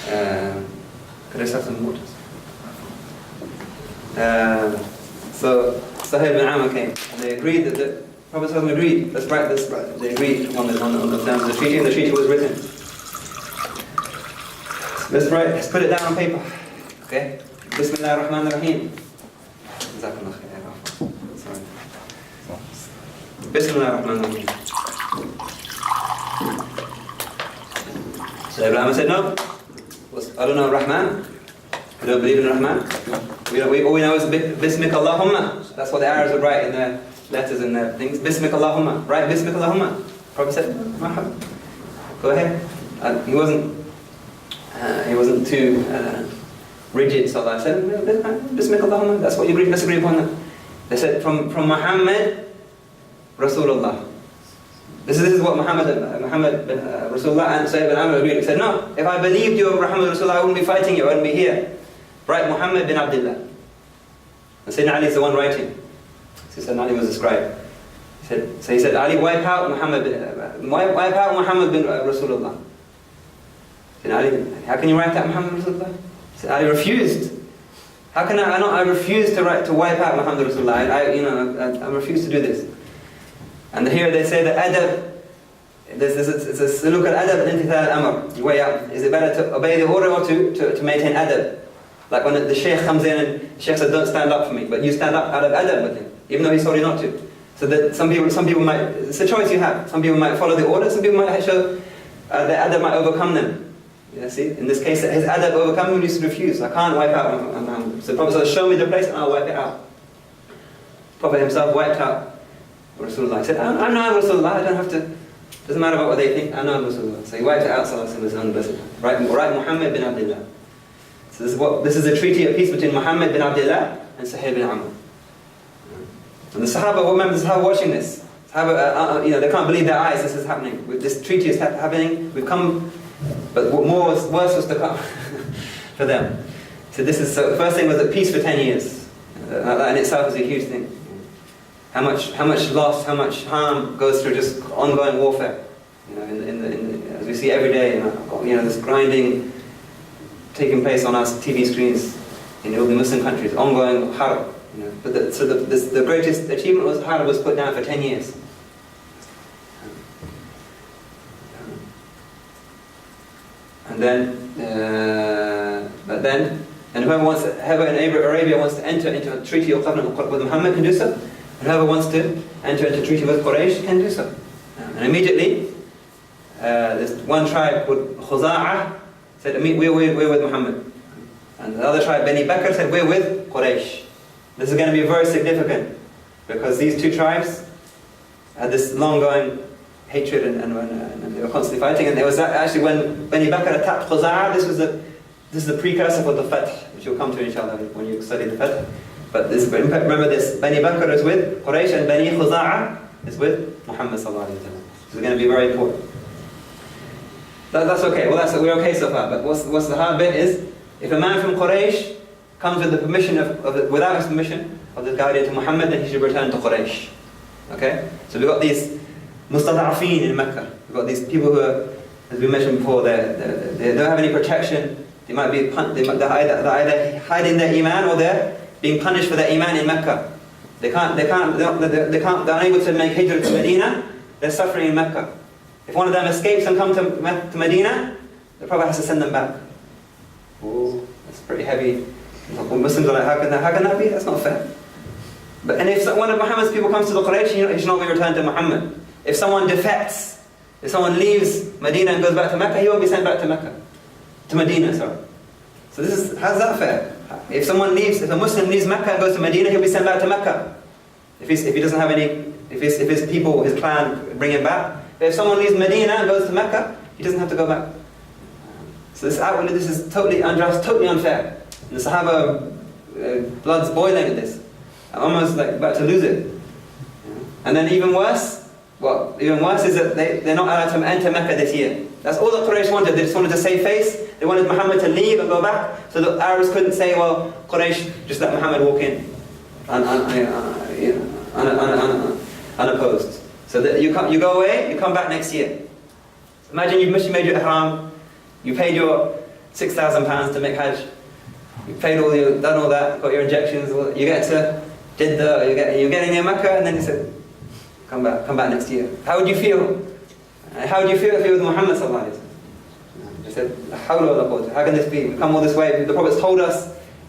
could I just have some water? So Suhaib bin Amr came, and they agreed that the Prophet ﷺ agreed. Let's write this. They agreed on the terms of the treaty, and the treaty was written. Let's put it down on paper. Okay? Bismillah ar-Rahman ar-Rahim. Sorry. Bismillah ar-Rahman ar-Rahim. So Abraham said, no, I don't know Rahman. We don't believe in Rahman. All we know is Bismik Allahumma. That's what the Arabs would write in their letters and their things. Bismik Allahumma. Write Bismik Allahumma. Prophet said, go ahead. He wasn't too rigid, so I said, Bismik Allahumma. That's what you disagree upon. They said, from Muhammad, Rasulullah. This is what Muhammad bin Rasulullah and Suhaib bin Amr agreed. He said, no, if I believed you were Muhammad Rasulullah, I wouldn't be fighting you, I wouldn't be here. Write Muhammad bin Abdullah. And Sayyidina Ali is the one writing. So Sayyidina Ali was the scribe. He said, Ali, wipe out Muhammad bin Rasulullah. Sayyidina Ali, how can you write that Muhammad Rasulullah? He said, Ali refused. How can I refuse to wipe out Muhammad Rasulullah. I refuse to do this. And here they say that adab, it's a look at adab and intithal al-amr. You weigh up, is it better to obey the order or to maintain adab? Like when the Sheikh comes in and the Sheikh says, don't stand up for me, but you stand up out of adab with him, even though he's told you not to. So that some people might, it's a choice you have. Some people might follow the order, some people might show, the adab might overcome them. See, in this case, his adab overcome him, he used to refuse. I can't wipe out Muhammad. So the Prophet said, show me the place and I'll wipe it out. The Prophet himself wiped out Rasulullah. He said, I know Rasulullah, I don't have to, doesn't matter about what they think, I know Rasulullah. So he wiped it out, sallallahu his own blessing. Write Muhammad bin Abdullah. So this is a treaty of peace between Muhammad bin Abdullah and Suhaib bin Amr. And the Sahaba, remember the Sahaba watching this. Sahaba, they can't believe their eyes, this is happening. This treaty is happening, we've come, but worse was to come for them. So the first thing was that peace for 10 years. That in itself is a huge thing. How much loss, how much harm goes through just ongoing warfare. As we see every day, this grinding taking place on our TV screens in all the Muslim countries, ongoing harb. But the greatest achievement was harb was put down for 10 years. And whoever in Arabia wants to enter into a treaty or covenant with Muhammad can do so. And whoever wants to enter into a treaty with Quraysh can do so. And immediately, there's one tribe called Khuza'ah said, we're with Muhammad. And the other tribe, Bani Bakr, said, we're with Quraysh. This is going to be very significant, because these two tribes had this long-going hatred and they were constantly fighting. And it was actually when Bani Bakr attacked Khuza'ah, this is the precursor for the Fath, which you'll come to inshallah when you study the Fath. But remember this, Bani Bakr is with Quraysh and Bani Khuza'ah is with Muhammad sallallahu alaihi wasallam. This is going to be very important. That's okay. Well, we're okay so far. But what's the hard bit is, if a man from Quraysh comes with the permission without his permission of the guardian to Muhammad, then he should return to Quraysh. Okay? So we've got these mustada'afeen in Mecca. We've got these people who are, as we mentioned before, they don't have any protection. They're either hiding their iman, or they're being punished for their iman in Mecca. They're unable to make hijrah to Medina. They're suffering in Mecca. If one of them escapes and comes to Medina, the Prophet has to send them back. Oh, that's pretty heavy. Muslims are like, how can that be? That's not fair. And if one of Muhammad's people comes to the Quraysh, he should not be returned to Muhammad. If someone defects, if someone leaves Medina and goes back to Mecca, he won't be sent back to Mecca. To Medina, sorry. So how's that fair? If a Muslim leaves Mecca and goes to Medina, he'll be sent back to Mecca. If he doesn't have any, if his people, his clan bring him back. But if someone leaves Medina and goes to Mecca, he doesn't have to go back. So this is totally unjust, totally unfair. And the Sahaba, blood's boiling at this. I'm almost like about to lose it. And then even worse is that they're not allowed to enter Mecca this year. That's all that Quraysh wanted. They just wanted to save face. They wanted Muhammad to leave and go back, so the Arabs couldn't say, well, Quraysh, just let Muhammad walk in unopposed. So that you go away, you come back next year. Imagine you made your ihram, you paid your £6,000 to make Hajj, done all that, got your injections, you get to Jeddah, you're getting near Mecca, and then you said, come back next year. How would you feel? How would you feel if you were with Muhammad sallallahu alaihi wasallam? They said, how can this be? We come all this way, the Prophet's told us,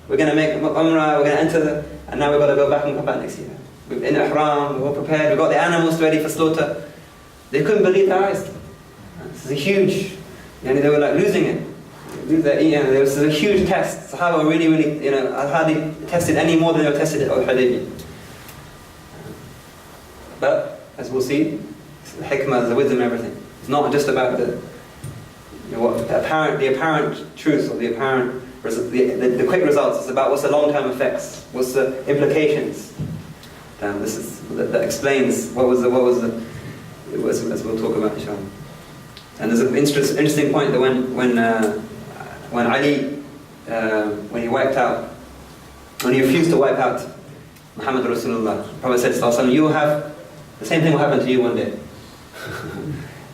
we're going to make Umrah, we're going to enter, and now we've got to go back and come back next year. We're in Ihram, we're all prepared, we've got the animals ready for slaughter. They couldn't believe their eyes. This is a huge, they were like losing it. This is a huge test. Sahaba were really, hardly tested any more than they were tested at Hudaybiyyah. But, as we'll see, the hikmah, the wisdom, everything. It's not just about the apparent truth or the apparent the quick results. It's about what's the long-term effects, what's the implications. That explains what was as we'll talk about inshallah. And there's an interesting point that when Ali when he refused to wipe out Muhammad Rasulullah, the Prophet said sallallahu alaihi wasallam, you will have the same thing will happen to you one day.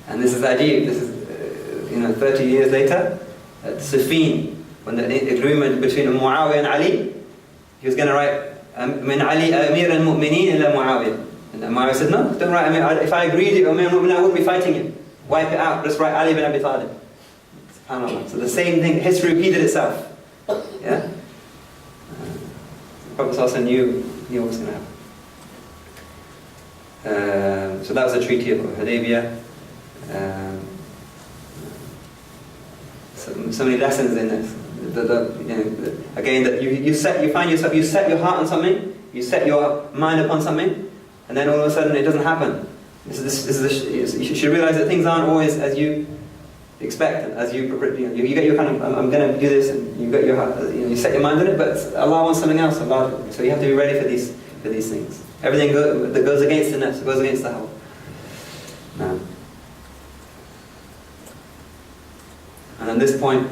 And this is ajib. This is 30 years later at Siffin, when the agreement between Muawiyah and Ali, he was going to write min Ali Amir al-Mu'mineen ila Muawiyah. And Muawiyah said, no, don't write Amir. If I agreed to Amir al-Mu'mineen, I wouldn't be fighting him. Wipe it out, just write Ali bin Abi Talib. SubhanAllah. So the same thing, history repeated itself. Yeah? The Prophet ﷺ knew what was going to happen. So that was the Treaty of Hudaybiyyah. So many lessons in this. Again, that you set your heart on something, you set your mind upon something, and then all of a sudden it doesn't happen. You should realize that things aren't always as you expect, as you get your kind of, I'm going to do this, and you get your heart, you set your mind on it, but Allah wants something else about it. So you have to be ready for these things. Everything that goes against the nafs, goes against the hawa. No. And at this point,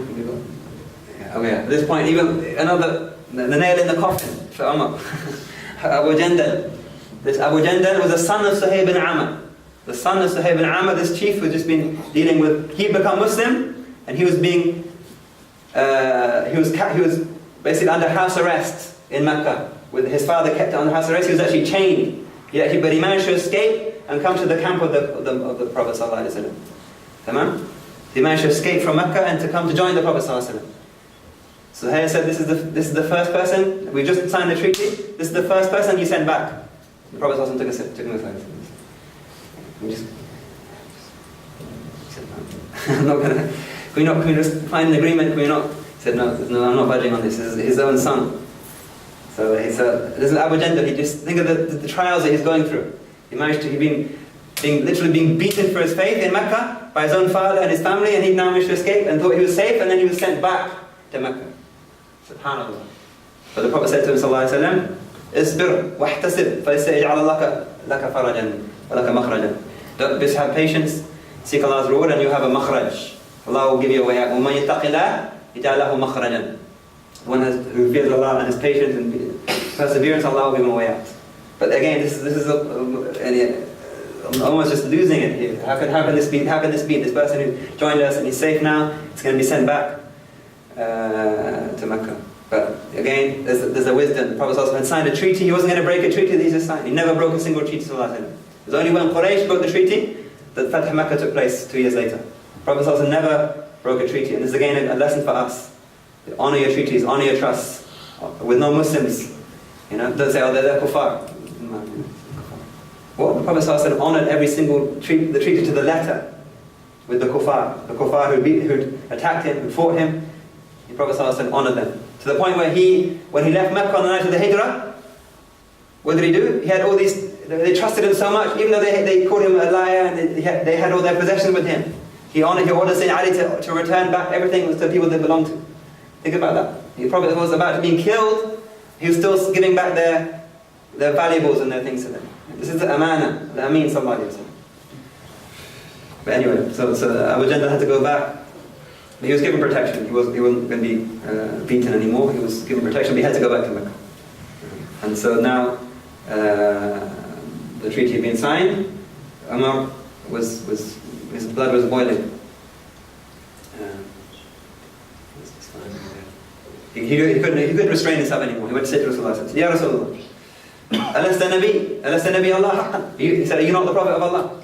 at this point, even the nail in the coffin for Umar, Abu Jandal. This Abu Jandal was the son of Suhaib bin Amr. The son of Suhaib bin Amr, this chief who had just been dealing with, he became Muslim, and he was being, he was basically under house arrest in Mecca. With his father kept under house arrest, he was actually chained. But he managed to escape and come to the camp of the Prophet sallallahu alaihi wasallam. Tamam? He managed to escape from Mecca and to come to join the Prophet sallallahu alaihi wasallam. So here said, this is the first person, we just signed the treaty, this is the first person you send back. The Prophet sallallahu alaihi wasallam took him aside. I'm not gonna, can we just find an agreement? Can we not? He said, no, I'm not budging on this. This is his own son. So this is Abu Jandal. He just think of the trials that he's going through. He managed to, literally being beaten for his faith in Mecca by his own father and his family, and he now managed to escape and thought he was safe, and then he was sent back to Mecca. Subhanallah. But the Prophet said to him, sallallahu alayhi wa sallam, "Isbir wahtasib, فَيَسْتَجْعَلَ لَكَ فَرَجًا وَلَكَ مَخْرَجًا." Don't just have patience, seek Allah's reward, and you have a makhraj. Allah will give you a way out. وَمَنْ يَتَّقِ اللَّهِ يَجْعَلْ لَهُ مَخْرَجًا. One who fears Allah and is patient and perseverance, Allah will give him a way out. But again, this is I'm almost just losing it here. How can this be? This person who joined us and he's safe now, he's going to be sent back to Mecca. But again, there's a wisdom. The Prophet ﷺ had signed a treaty. He wasn't going to break a treaty that he just signed. He never broke a single treaty. It was only when Quraysh broke the treaty that Fath Mecca took place 2 years later. The Prophet ﷺ never broke a treaty. And this is again a lesson for us. Honor your treaties, honor your trusts with non-Muslims. Don't say, oh, they're kuffar. Well, the Prophet ﷺ honored every single the treaty to the letter with the kuffar. The kuffar who attacked him, who fought him, the Prophet ﷺ honored them. To the point where when he left Mecca on the night of the Hijrah, what did he do? He had all these, they trusted him so much, even though they called him a liar and they had all their possessions with him. He ordered Sayyidina Ali to return back everything to the people they belonged to. Think about that. The Prophet was about to be killed, he was still giving back their valuables and their things to them. This is the amana, the Amin sallallahu alayhi wa sallam. But anyway, so Abu Jandal had to go back. He was given protection. He wasn't going to be beaten anymore. He was given protection, but he had to go back to Mecca. And so now the treaty had been signed. Umar his blood was boiling. He couldn't restrain himself anymore. He went to say to Rasulullah, he said, Ya Rasulullah, Alasta Nabi Allah haqqan? He said, are you not the Prophet of Allah?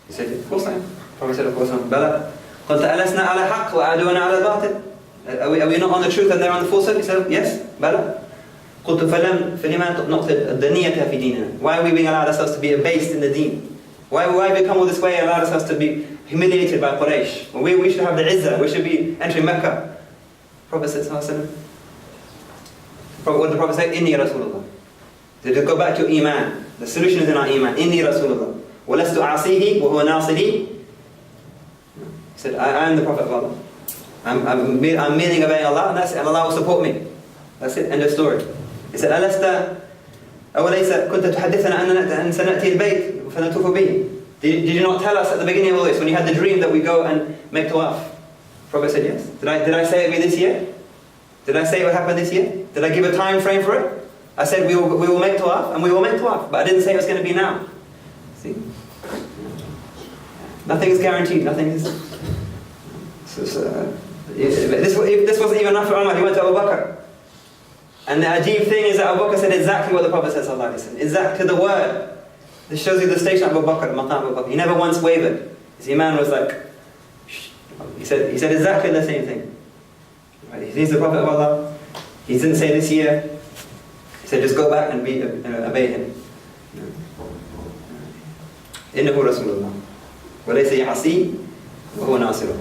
He said, of course I am. The Prophet said, of course I am. Bala. قلت ألسنا على حق وأعدونا على الباطل? Are we not on the truth and they're on the falsehood? He said, yes, بلى. قلت فلما نقتل الدنية في ديننا? Why are we being allowed ourselves to be abased in the deen? Why we come all this way and allowed ourselves to be humiliated by Quraysh? When we should have the izzah, we should be entering Mecca. Prophet said, what did the Prophet say? Inni Rasulullah. So to go back to Iman. The solution is in our Iman. Inni Rasulullah. وَلَسْتُ أَعْصِيهِ وَهُوَ نَاصِرِي. He said, I am the Prophet of Allah. I'm merely obeying Allah, and that's it, and Allah will support me. That's it, end of story. He said, أَلَسْتَ أَوَلَيْسَ كُنْتَ تُحَدِّثَنَا أَنَّ سَنَأْتِي الْبَيْتِ فَنَطُوفُ بِهِ. Did you not tell us at the beginning of all this, when you had the dream that we go and make tawaf? The Prophet said, yes. Did I say it would be this year? Did I say it would happen this year? Did I give a time frame for it? I said we will make tawaf, and we will make tawaf, but I didn't say it was going to be now. See? Nothing is guaranteed, nothing is... This wasn't even enough for Umar, he went to Abu Bakr. And the ajib thing is that Abu Bakr said exactly what the Prophet said, sallallahu alayhi wa sallam, exactly to the word. This shows you the station of Abu Bakr, Maqam Abu Bakr. He never once wavered. His iman was like, shh. He said exactly the same thing. Right? He's the Prophet of Allah. He didn't say this year. He said just go back and obey him. إنه رسول الله وليس يعصي وهو ناصره.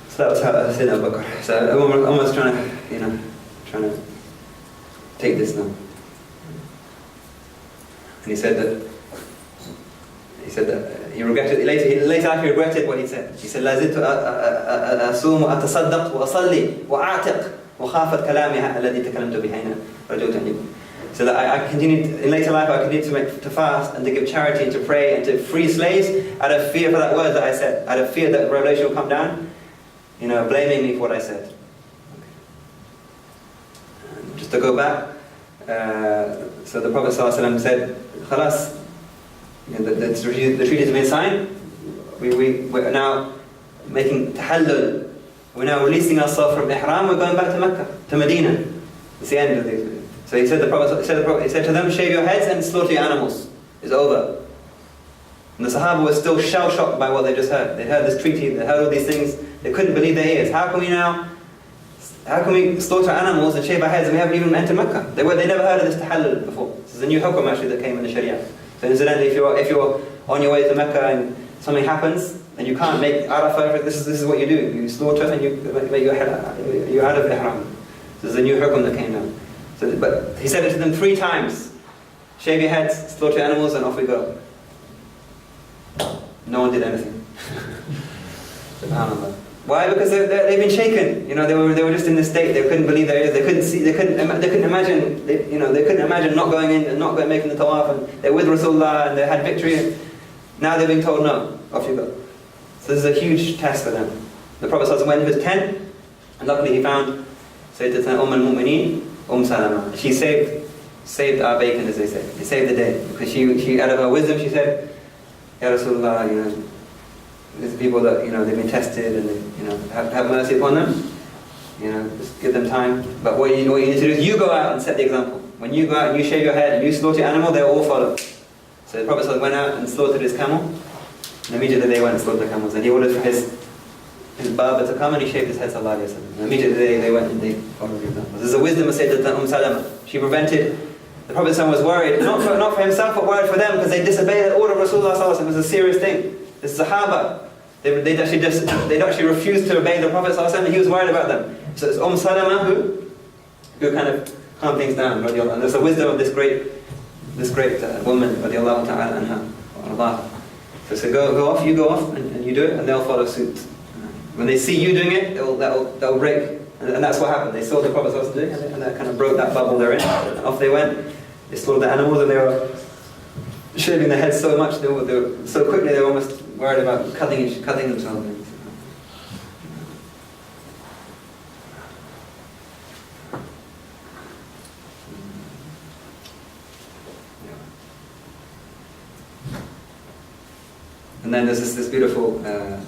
So that was how Sayyidina Abu Bakr. So I'm almost trying to take this now. And he said that he regretted later after he regretted what he said. He said, لا زلت أصوم وأتصدق وأصلي وأعتق وخافت كلامها الذي تكلمت به حين رجوت عنه. So that I continued in later life. I continued to fast and to give charity and to pray and to free slaves out of fear for that word that I said, out of fear that revelation will come down, blaming me for what I said. And just to go back, so the Prophet ﷺ said, "Khalas, the treaty has been signed. We're now making tahallul. We're now releasing ourselves from ihram. We're going back to Mecca, to Medina. It's the end of the." So he said, he said to them, shave your heads and slaughter your animals. It's over. And the Sahaba were still shell-shocked by what they just heard. They heard this treaty, they heard all these things. They couldn't believe their ears. How can we slaughter animals and shave our heads and we haven't even entered Mecca? They never heard of this tahallul before. This is a new hukum actually that came in the Sharia. So incidentally, if you're on your way to Mecca and something happens and you can't make Arafah, this is what you do. You slaughter and you make your head, you're out of ihram. This is a new hukum that came down. So, but he said it to them 3 times. Shave your heads, slaughter your animals, and off we go. No one did anything. SubhanAllah. Why? Because they've been shaken. You know, they were just in this state. They couldn't believe their ears. They couldn't see. They couldn't imagine. They couldn't imagine not going in and not making the tawaf. And they're with Rasulullah and they had victory. Now they're being told no. Off you go. So this is a huge test for them. The Prophet ﷺ went in his tent, and luckily he found Sayyidatuna al-Mu'mineen, Salama. She saved our bacon, as they say. She saved the day because she out of her wisdom, she said, Ya Rasulullah, you know, these people that, you know, they've been tested and, you know, have mercy upon them. You know, just give them time. But what you need to do is you go out and set the example. When you go out and you shave your head and you slaughter your animal, they'll all follow. So the Prophet ﷺ went out and slaughtered his camel. And immediately they went and slaughtered the camels. And he ordered for his barber to come and he shaved his head. And immediately they went and they followed the example. This is the wisdom of Sayyidatuna Salama. She prevented. The Prophet ﷺ was worried, not for himself, but worried for them because they disobeyed the order of Rasulullah ﷺ. It was a serious thing. The Sahaba, they'd actually refused to obey the Prophet ﷺ, and he was worried about them. So it's Salama who kind of calmed things down. And there's the wisdom of this great woman, radiallahu ta'ala anha. So go off, you go off, and you do it, and they'll follow suit. When they see you doing it, they'll break. And that's what happened. They saw the Prophet ﷺ doing it, and that kind of broke that bubble they're in. And off they went. They slaughtered the animals, and they were shaving their heads so much, they were so quickly they were almost worried about cutting themselves. And then there's this beautiful. The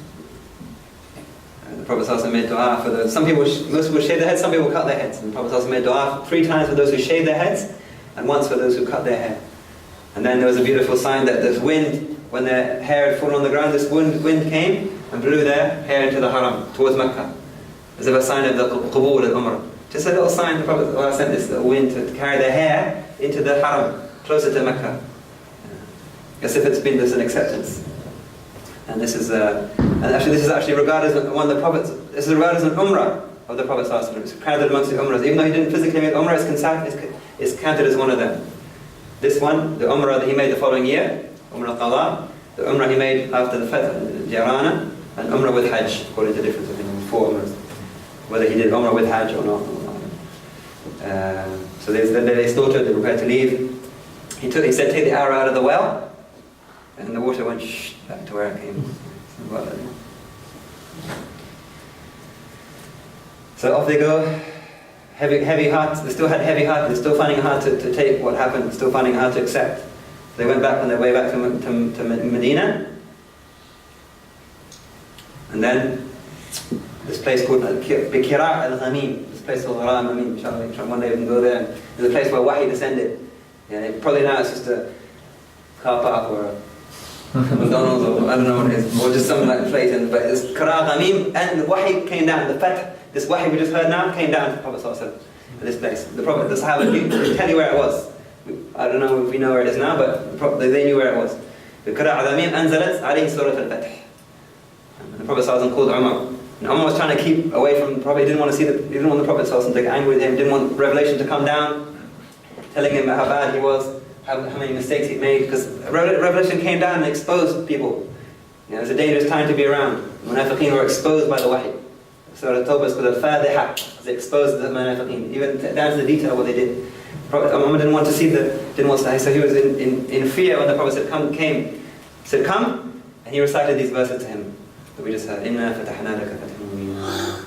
Prophet ﷺ made dua for those. Most people shave their heads, some people cut their heads. And the Prophet ﷺ made dua 3 times for those who shave their heads, and once for those who cut their hair. And then there was a beautiful sign that this wind, when their hair had fallen on the ground, this wind came and blew their hair into the haram, towards Mecca. As if a sign of the Qabul and Umrah. Just a little sign, the Prophet ﷺ sent this wind to carry their hair into the haram, closer to Mecca. As if it's been just an acceptance. And this is actually regarded as one of the prophets. This is regarded as an umrah of the Prophet ﷺ. It's counted amongst the umrahs. Even though he didn't physically make umrah, it's counted as one of them. This one, the umrah that he made the following year, Umrah Qadha, the umrah he made after the Fath, Jarana, and umrah with Hajj, according to different opinions, 4 umrahs. Whether he did umrah with Hajj or not. So they slaughtered, they prepared to leave. He said, take the arrow out of the well, and the water went back to where it came. So off they go. Heavy hearts. They still had heavy heart. They're still finding it hard to take what happened. Still finding it hard to accept. They went back on their way back to Medina. And then this place called Bikira al-Ghamim. This place called Al-Ghamim. Inshallah, one day we can go there. There's a place where Wahi descended. Yeah, probably now it's just a car park or a McDonald's or I don't know what it is, or just some like place. But it's Qira Ghamim, and the Wahi came down. The Fath, this Wahi we just heard now, came down to the Prophet ﷺ at this place. The Prophet, the Sahaba knew, tell you where it was. I don't know if we know where it is now, but they knew where it was. The Qira Ghamim anzalat alayhi Surah Al-Fath. And the Prophet ﷺ called Umar. And Umar was trying to keep away from the Prophet. He didn't want the Prophet ﷺ to get angry with him. He didn't want revelation to come down, telling him how bad he was. How many mistakes he made, because revelation came down and exposed people. You know, it was a dangerous time to be around. Munafiqeen were exposed by the wahi. Surah At-Tawbah is called al-Fadhiha. They exposed the Munafiqeen, even down to the detail of what they did. Prophet Muhammad didn't want to see so he was in fear when the Prophet said, come, and he recited these verses to him that we just heard. Inna fatahna laka fathan mubina.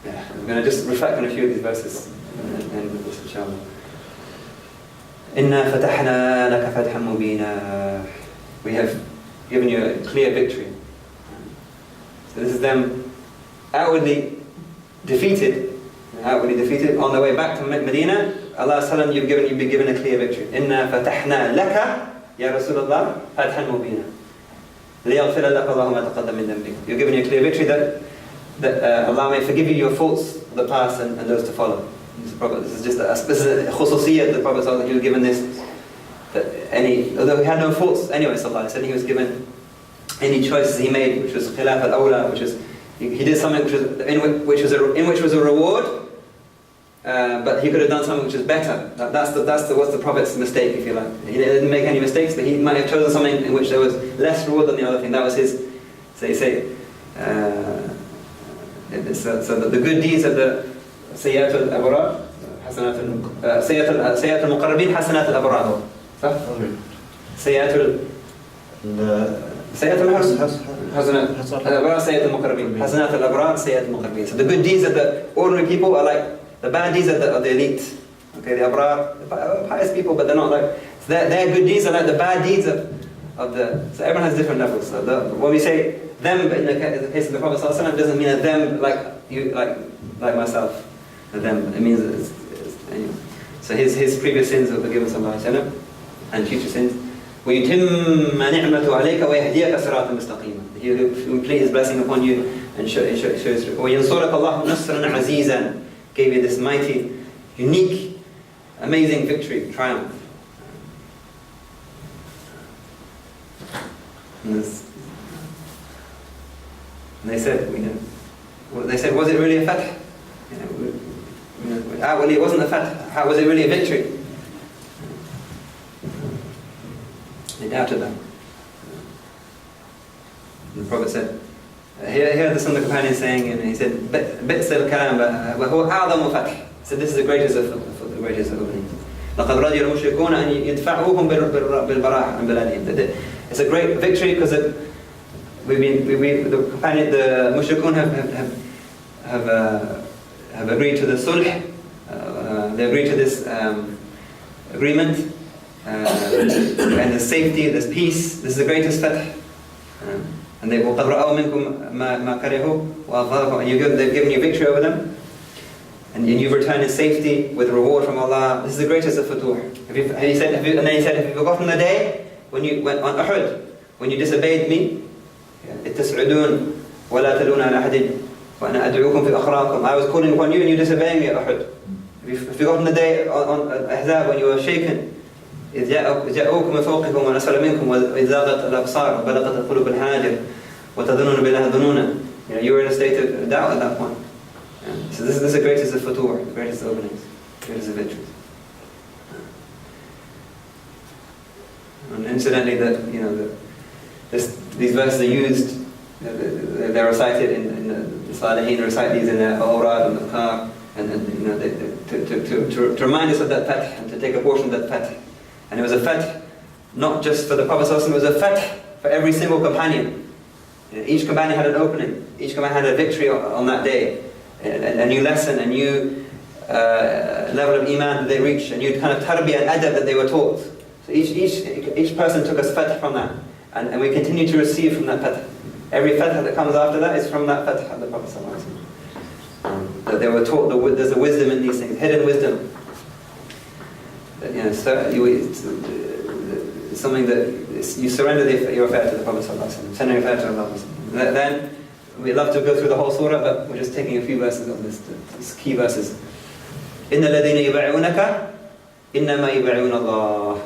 Yeah, I'm going to just reflect on a few of these verses. Inna fatahna laka fathan mubina. We have given you a clear victory. So this is them outwardly defeated on the way back to Medina. Allah is telling you've been given a clear victory. Inna fatahna laka ya Rasulullah fathan mubina. ليغفر لك الله ما تقدم من ذنبك. You're given a clear victory that Allah may forgive you your faults of the past and those to follow. This is just a khususiyyah the Prophet he was given this, although he had no faults anyway, he was given any choices he made, which was khilaf al-awla, which is He did something which was a reward, but he could have done something which was better. That's what's the Prophet's mistake, if you like. He didn't make any mistakes, but he might have chosen something in which there was less reward than the other thing. That was his. So you say, so the good deeds of the سيئات الأبرار حسنات سيئات المقربين حسنات الأبرار. صح؟ سيئات الأبرار سيئات المقربين حسنات الأبرار سيئات المقربين. So the good deeds of the ordinary people are like the bad deeds of the elite. Okay, the abrar, the pious people, but they're not like, so their good deeds are like the bad deeds of the. So everyone has different levels. So when we say them, but in the case of the Prophet ﷺ, it doesn't mean a them like you, like myself. A them, it means anyway. So his previous sins are forgiven sallallahu alaihi wasallam, and future sins. وَيُتِمَّ نِعْمَةُ عَلَيْكَ وَيَهْدِيَكَ صِرَاطًا مُسْتَقِيمًا. He will complete his blessing upon you and shows through. وَيَنْصُرَكَ اللَّهُ نَصْرًا عَزِيزًا. Gave you this mighty, unique, amazing victory, triumph. And they said, was it really a fath? Outwardly it wasn't a fath. How was it really a victory? They doubted that. And the Prophet said, here are some of the companions saying, and he said, بِئْسَ الْكَلَامِ وَهُوَ أَعْظَمُ فَتْحٍ. He said, this is the greatest of openings. لَقَدْ رَضِيَ الْمُشْرِكُونَ أَنْ يَدْفَعُوهُم بِالْبَرَاءِ عَنْ بِلَادِهِمْ. It's a great victory because the mushrikun have agreed to the sulh. They agreed to this agreement, and there's safety, there's peace. This is the greatest fath. And they've given you victory over them, and you've returned in safety with reward from Allah. This is the greatest of futuh. And then he said, have you forgotten the day when you went on Uhud, when you disobeyed me? إِتَّسْعُدُونَ وَلَا تَلُونَ عَلَى أَحَدٍ وَأَنَا أَدْعُوكُمْ فِي أَخْرَاكُمْ. I was calling upon you and you disobeying me at Uhud. Have you forgotten the day on Ahzab when you were shaken? إِذْ جَاءُوكُمْ مِنْ فَوْقِكُمْ وَنَزَلَ مِنْكُمْ وَإِذْ زَاغَتِ الْأَبْصَارُ وَبَلَغَتِ الْقُلُوبُ الْحَنَاجِرَ وَتَظُنُّونَ بِاللَّهِ ظُنُونًا. You were in a state of doubt at that point. So this is the greatest of futuh, the greatest of openings, the greatest of victories. And incidentally, these verses are used, they're recited in the Salihin, recite these in their awrad and Arqam, and to remind us of that fath, and to take a portion of that fath. And it was a fath not just for the Prophet ﷺ, it was a fath for every single companion. Each companion had an opening, each companion had a victory on that day, a new lesson, a new level of iman that they reached, a new kind of tarbiyah and adab that they were taught. So each person took a fath from that, and we continue to receive from that fath. Every fath that comes after that is from that fath of the Prophet ﷺ. That they were taught, there's a wisdom in these things, hidden wisdom. That, something that you surrender your affair to the Prophet ﷺ, send your affair to Allah. Then we'd love to go through the whole surah, but we're just taking a few verses of these key verses. إِنَّ الَّذِينَ يُبَيْعُونَكَ إِنَّمَا يُبَيْعُونَ اللَّهِ.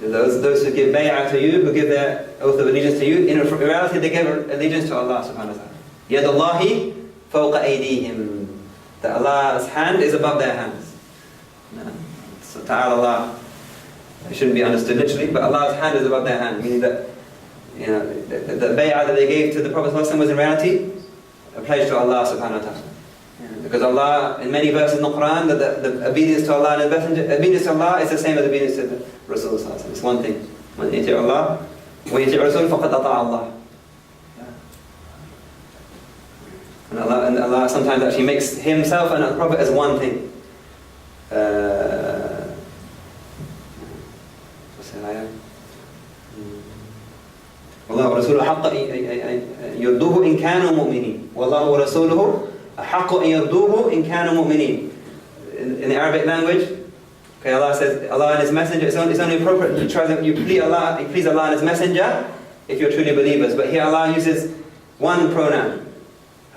Those who give bay'ah to you, who give their oath of allegiance to you, in reality they give allegiance to Allah subhanahu wa ta'ala. يَدَ اللَّهِ فَوْقَ أَيْدِيهِمْ. That Allah's hand is above their hands. So ta'ala Allah, it shouldn't be understood literally, but Allah's hand is above their hand, meaning that the bay'ah that they gave to the Prophet ﷺ was in reality a pledge to Allah subhanahu wa ta'ala. Because Allah, in many verses in the Quran, that the obedience to Allah and His Messenger, obedience to Allah is the same as obedience to the Rasul sallallahu alaihi wasallam. It's one thing. When you يطيع Allah, when you يطيع Rasul, فقد أطاع Allah. And Allah sometimes actually makes Himself and the Prophet as one thing. What's that ayah? والله ورسوله حق يرضوه إن كانوا مؤمنين. والله ورسوله حق يرضوه إن كانوا مؤمنين. In the Arabic language, okay, Allah says, Allah and His Messenger, it's only appropriate you please Allah and His Messenger if you're truly believers. But here Allah uses one pronoun.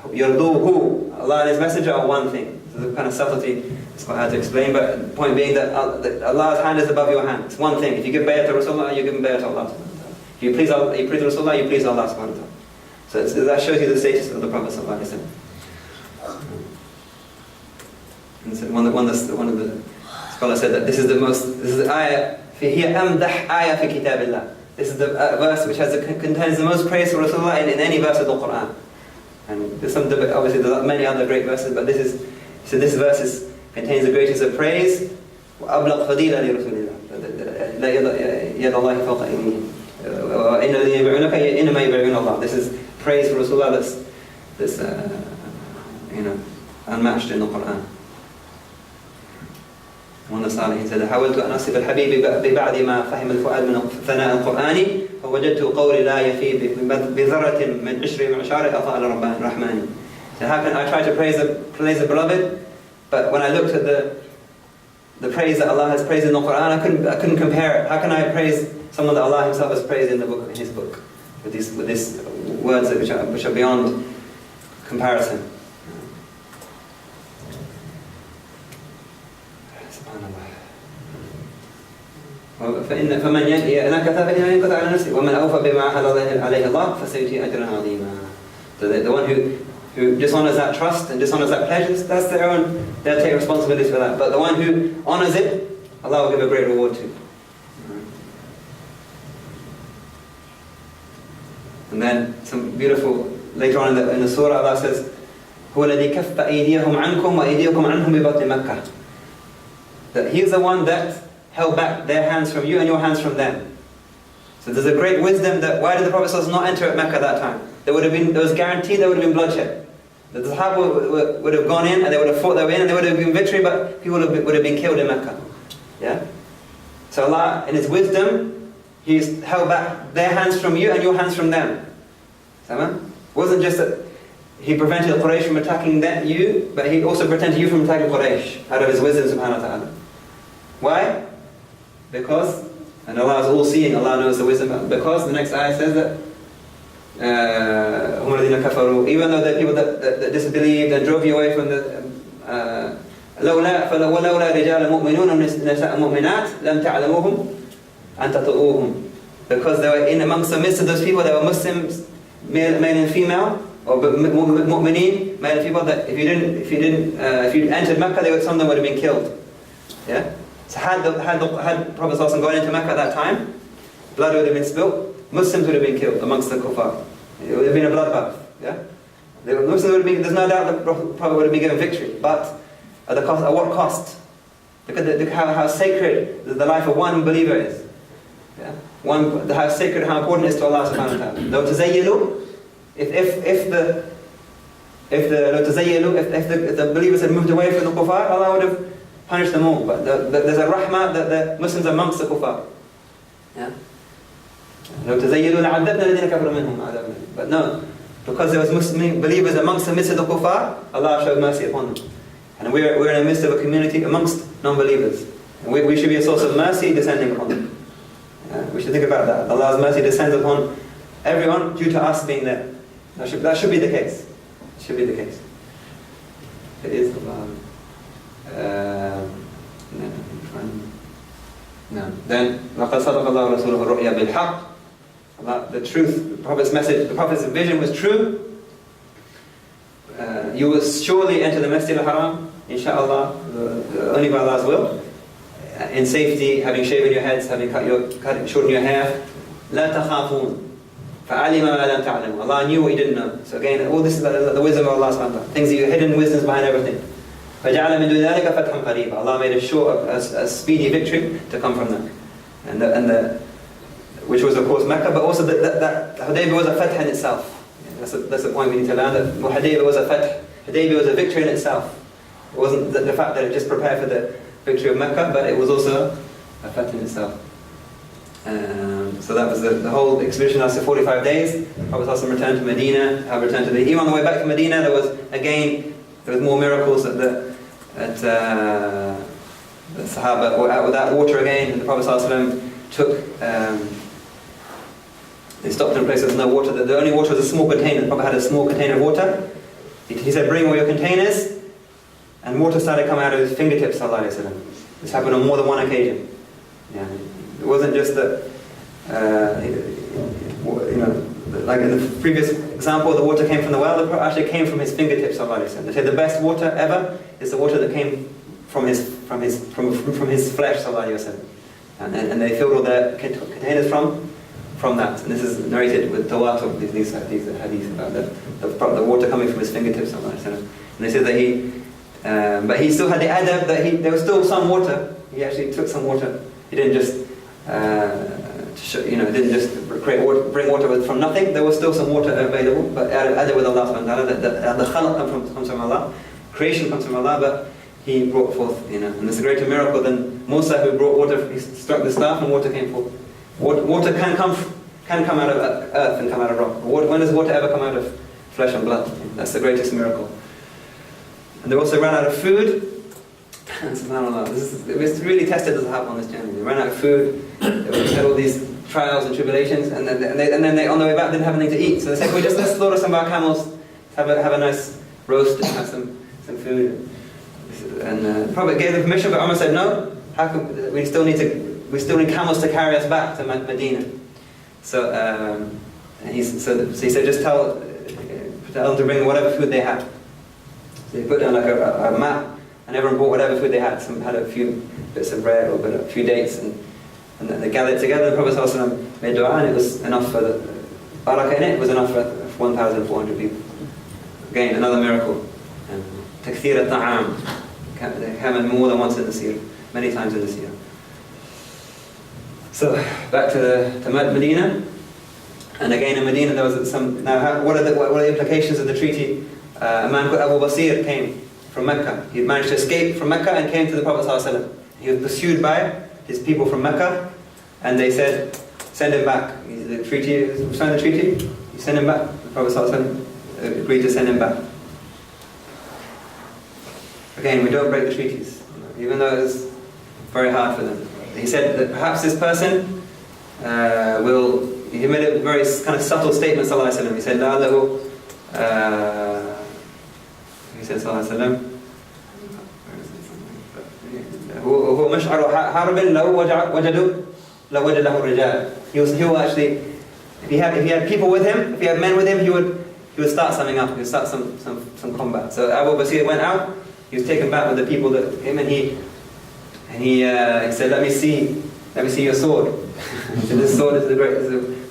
يرضوه. Allah and His Messenger are one thing. So the kind of subtlety, it's quite hard to explain, but the point being that Allah's hand is above your hand. It's one thing. If you give bay'ah to Rasulullah, you give bay'ah to Allah. If you please Rasulullah, you please Allah subhanahu wa ta'ala. So that shows you the status of the Prophet ﷺ. And so one of the scholars said that this is the ayah, فِهِيَ أَمْدَحْ آيَةٌ فِي كِتَابِ اللَّهِ. This is the verse which contains the most praise for Rasulullah in any verse of the Quran. And there's some debate, obviously there are many other great verses, but this verse contains the greatest of praise. وَأَبْلَغْ فَضِيلًا لِرَسُولِ اللَّهِ لَا يَدَ اللَّهِ فَوْقَ أَيْدِيهِمْ وَإِنَّ الَّذِينَ يُبَايِعُونَكَ إِنَّمَا يُبَايِعُونَ اللَّهَ. This is praise for Rasulullah that's unmatched in the Quran. One of the Salihin said, حاولت أن أصف الحبيب ببعد ما فهم الفؤاد من ثناء القرآن فوجدت قولي لا يفي بذرة من عشر معشار أطاء الرحمن. So how can I try to praise the beloved, but when I looked at the praise that Allah has praised in the Quran, I couldn't compare it. How can I praise someone that Allah Himself has praised in His book, with these words which are beyond comparison? فمن نكث فإنما ينكث على نفسه ومن أوفى بما عهد عليه الله فسيؤتيه أجرا عظيما. So the one who dishonors that trust and dishonors that pledge, that's they'll take responsibility for that. But the one who honors it, Allah will give a great reward to. And then some beautiful, later on in the surah, Allah says, هو الذي كف أيديهم عنكم وأيديكم عنهم ببطن مكة. That He is the one that held back their hands from you and your hands from them. So there's a great wisdom that why did the Prophet ﷺ not enter at Mecca that time? There was guaranteed there would have been bloodshed. The Sahaba would have gone in and they would have fought their way in and there would have been victory, but people would have been killed in Mecca. Yeah? So Allah, in His wisdom, He's held back their hands from you and your hands from them. It wasn't just that He prevented Quraysh from attacking you, but He also prevented you from attacking Quraysh out of His wisdom subhanahu wa ta'ala. Why? Because, and Allah is all-seeing, Allah knows the wisdom, because the next ayah says that even though the people that disbelieved and drove you away from the لولا رجال مؤمنون ونساء مؤمنات لم تعلموهم أن تطؤوهم. Because they were in amongst the midst of those people, there were Muslims, male and female, or mu'mineen, male and female, that if you entered Mecca, some of them would have been killed. Yeah? So had Prophet ﷺ gone into Mecca at that time, blood would have been spilled, Muslims would have been killed amongst the kuffar. It would have been a bloodbath. Yeah? Muslims would have been, there's no doubt that the Prophet would have been given victory, but at what cost? Because how sacred the life of one believer is. Yeah? How sacred, how important it is to Allah subhanahu wa ta'ala. If the believers had moved away from the kuffar, Allah would have punished them all. But there's a rahmah that the Muslims are amongst the kuffar. Yeah? But no, because there was Muslim believers amongst the midst of the kuffar, Allah showed mercy upon them. And we're in the midst of a community amongst non-believers. And we should be a source of mercy descending upon them. Yeah? We should think about that. Allah's mercy descends upon everyone due to us being there. That should be the case. It should be the case. It is Allah. No. Then لَقَدْ صَدَقَ اللَّهُ رَسُولَهُ الرُّؤْيَا بِالْحَقِّ. The truth, the Prophet's message, the Prophet's vision was true. You will surely enter the Masjid al-Haram, inshaAllah, only by Allah's will, in safety, having shaven your heads, having shortened your hair. لَا تَخَافُونَ فَعَلِمَ مَا لَمْ تَعْلَمُوا. Allah knew what you didn't know. So again, all this is the wisdom of Allah subhanahu wa ta'ala. Things that you hidden wisdoms behind everything. فَجَعَلَ مِن دُونِ ذَلِكَ فَتْحًا قَرِيبًا. Allah made a speedy victory to come from that. Which was of course Mecca, but also that Hudaybiyyah was a fath in itself. That's the point we need to learn, that Hudaybiyyah was a fath. Hudaybiyyah was a victory in itself. It wasn't the fact that it just prepared for the victory of Mecca, but it was also a fath in itself. So that was the whole expedition lasted 45 days. Prophet ﷺ returned to Medina, even on the way back to Medina there was more miracles at the Sahaba with that water again, and the Prophet ﷺ took they stopped in a place where there was no water. The only water was a small container. The Prophet had a small container of water. He said, bring all your containers, and water started coming out of his fingertips. This happened on more than one occasion. Yeah. It wasn't just that like in the previous example, the water came from the well, the Prophet actually came from his fingertips. They say the best water ever is the water that came from his flesh. And they filled all their containers from that. And this is narrated with tawatur, these hadith about the water coming from his fingertips. And they said that but he still had the adab that there was still some water. He actually took some water. He didn't just didn't just bring water from nothing. There was still some water available, but adab with Allah subhanahu wa ta'ala. The khalq comes from Allah, creation comes from Allah, but he brought forth, and it's a greater miracle than Musa, who brought water. He struck the staff and water came forth. Water can come out of earth and come out of rock. When does water ever come out of flesh and blood? That's the greatest miracle. And they also ran out of food. SubhanAllah, it was really tested as a Sahaba on this journey. They ran out of food. They had all these trials and tribulations, and then they on the way back didn't have anything to eat. So they said, let's slaughter some of our camels, have a nice roast, and have some food. And the Prophet gave them permission, but Umar said, no. How come we still need camels to carry us back to Medina? So he said, just tell them to bring whatever food they had. So they put down like a map, and everyone brought whatever food they had. Some had a few bits of bread or a few dates, and then they gathered together. The Prophet ﷺ made dua, and it was enough for the barakah in it. It was enough for 1,400 people. Again, another miracle. Takthir al-ta'am. They came more than once in the Seerah, many times in the Seerah. So back to Medina, and again in Medina there was some. Now, what are the implications of the treaty? A man called Abu Basir came from Mecca. He managed to escape from Mecca and came to the Prophet ﷺ. He was pursued by his people from Mecca, and they said, "Send him back." The treaty, signed the treaty. You send him back. The Prophet ﷺ agreed to send him back. Again, we don't break the treaties, even though it's very hard for them. He said that perhaps this person he made a very kind of subtle statement, sallallahu alaihi wasallam. He said, he said, sallallahu alaihi wasallam, هو مشعر حرب لو وجدوا لوجده الرجال. He will actually, if he had people with him, if he had men with him, he would start something up. He would start some combat. So Abu Basir went out. He was taken back with the people that came, and he said, "Let me see your sword." He said, "This sword is the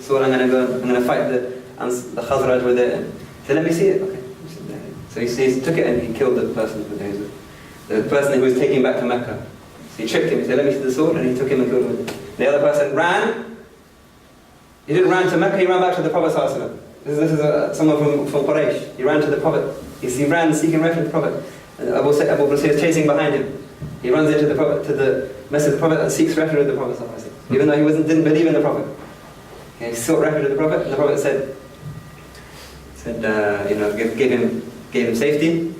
sword. I'm going to fight the Khazraj with it." He said, "Let me see it." Okay. So he took it and he killed the person who was taking back to Mecca. So he tricked him. He said, "Let me see the sword," and he took him and killed him. The other person ran. He didn't run to Mecca. He ran back to the Prophet ﷺ. This is someone from Quraysh. He ran to the Prophet. He ran seeking refuge from the Prophet. And Abu Basir is chasing behind him. He runs into the Prophet, to the message of the Prophet, and seeks refuge with the Prophet, even though he didn't believe in the Prophet. He sought refuge with the Prophet, and the Prophet said, gave him safety,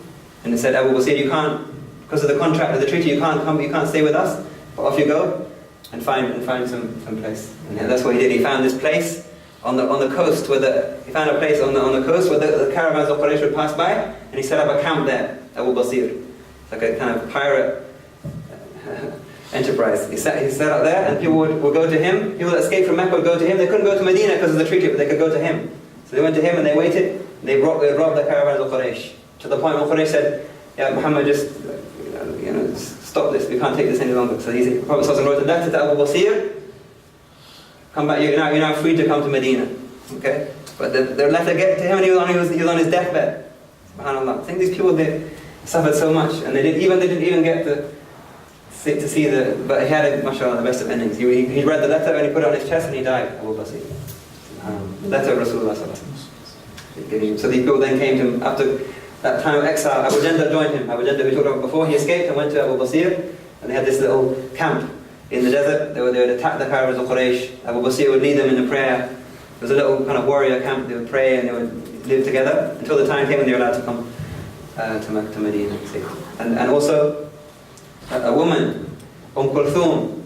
and he said, "Abu Basir, you can't, because of the contract of the treaty, you can't stay with us, but off you go and find some place." And that's what he did. He found this place on the coast he found a place on the coast where the caravans of Quraysh would pass by, and he set up a camp there. Abu Basir, like a kind of pirate enterprise. He set up there, and people would go to him. People that escaped from Mecca would go to him. They couldn't go to Medina because of the treaty, but they could go to him. So they went to him and they waited. And they robbed the caravans of Quraysh, to the point where Quraysh said, "Yeah, Muhammad, just stop this. We can't take this any longer." So the Prophet wrote a letter to Abu Basir. "Come back. You're now free to come to Medina." Okay, but the letter get to him, and he was on his deathbed. SubhanAllah. I think these people, they suffered so much, and they didn't even get to see but he had, mashallah, the best of endings. He read the letter and he put it on his chest and he died. Abu Basir. The letter of Rasulullah sallallahu alaihi wasallam. So these people then came to him after that time of exile. Abu Jandal joined him. Abu Jandal, we talked about before, he escaped and went to Abu Basir, and they had this little camp in the desert. They would attack the caravans of Quraysh. Abu Basir would lead them in the prayer. It was a little kind of warrior camp. They would pray and they would live together until the time came when they were allowed to come to Medina. And also a woman, Kulthum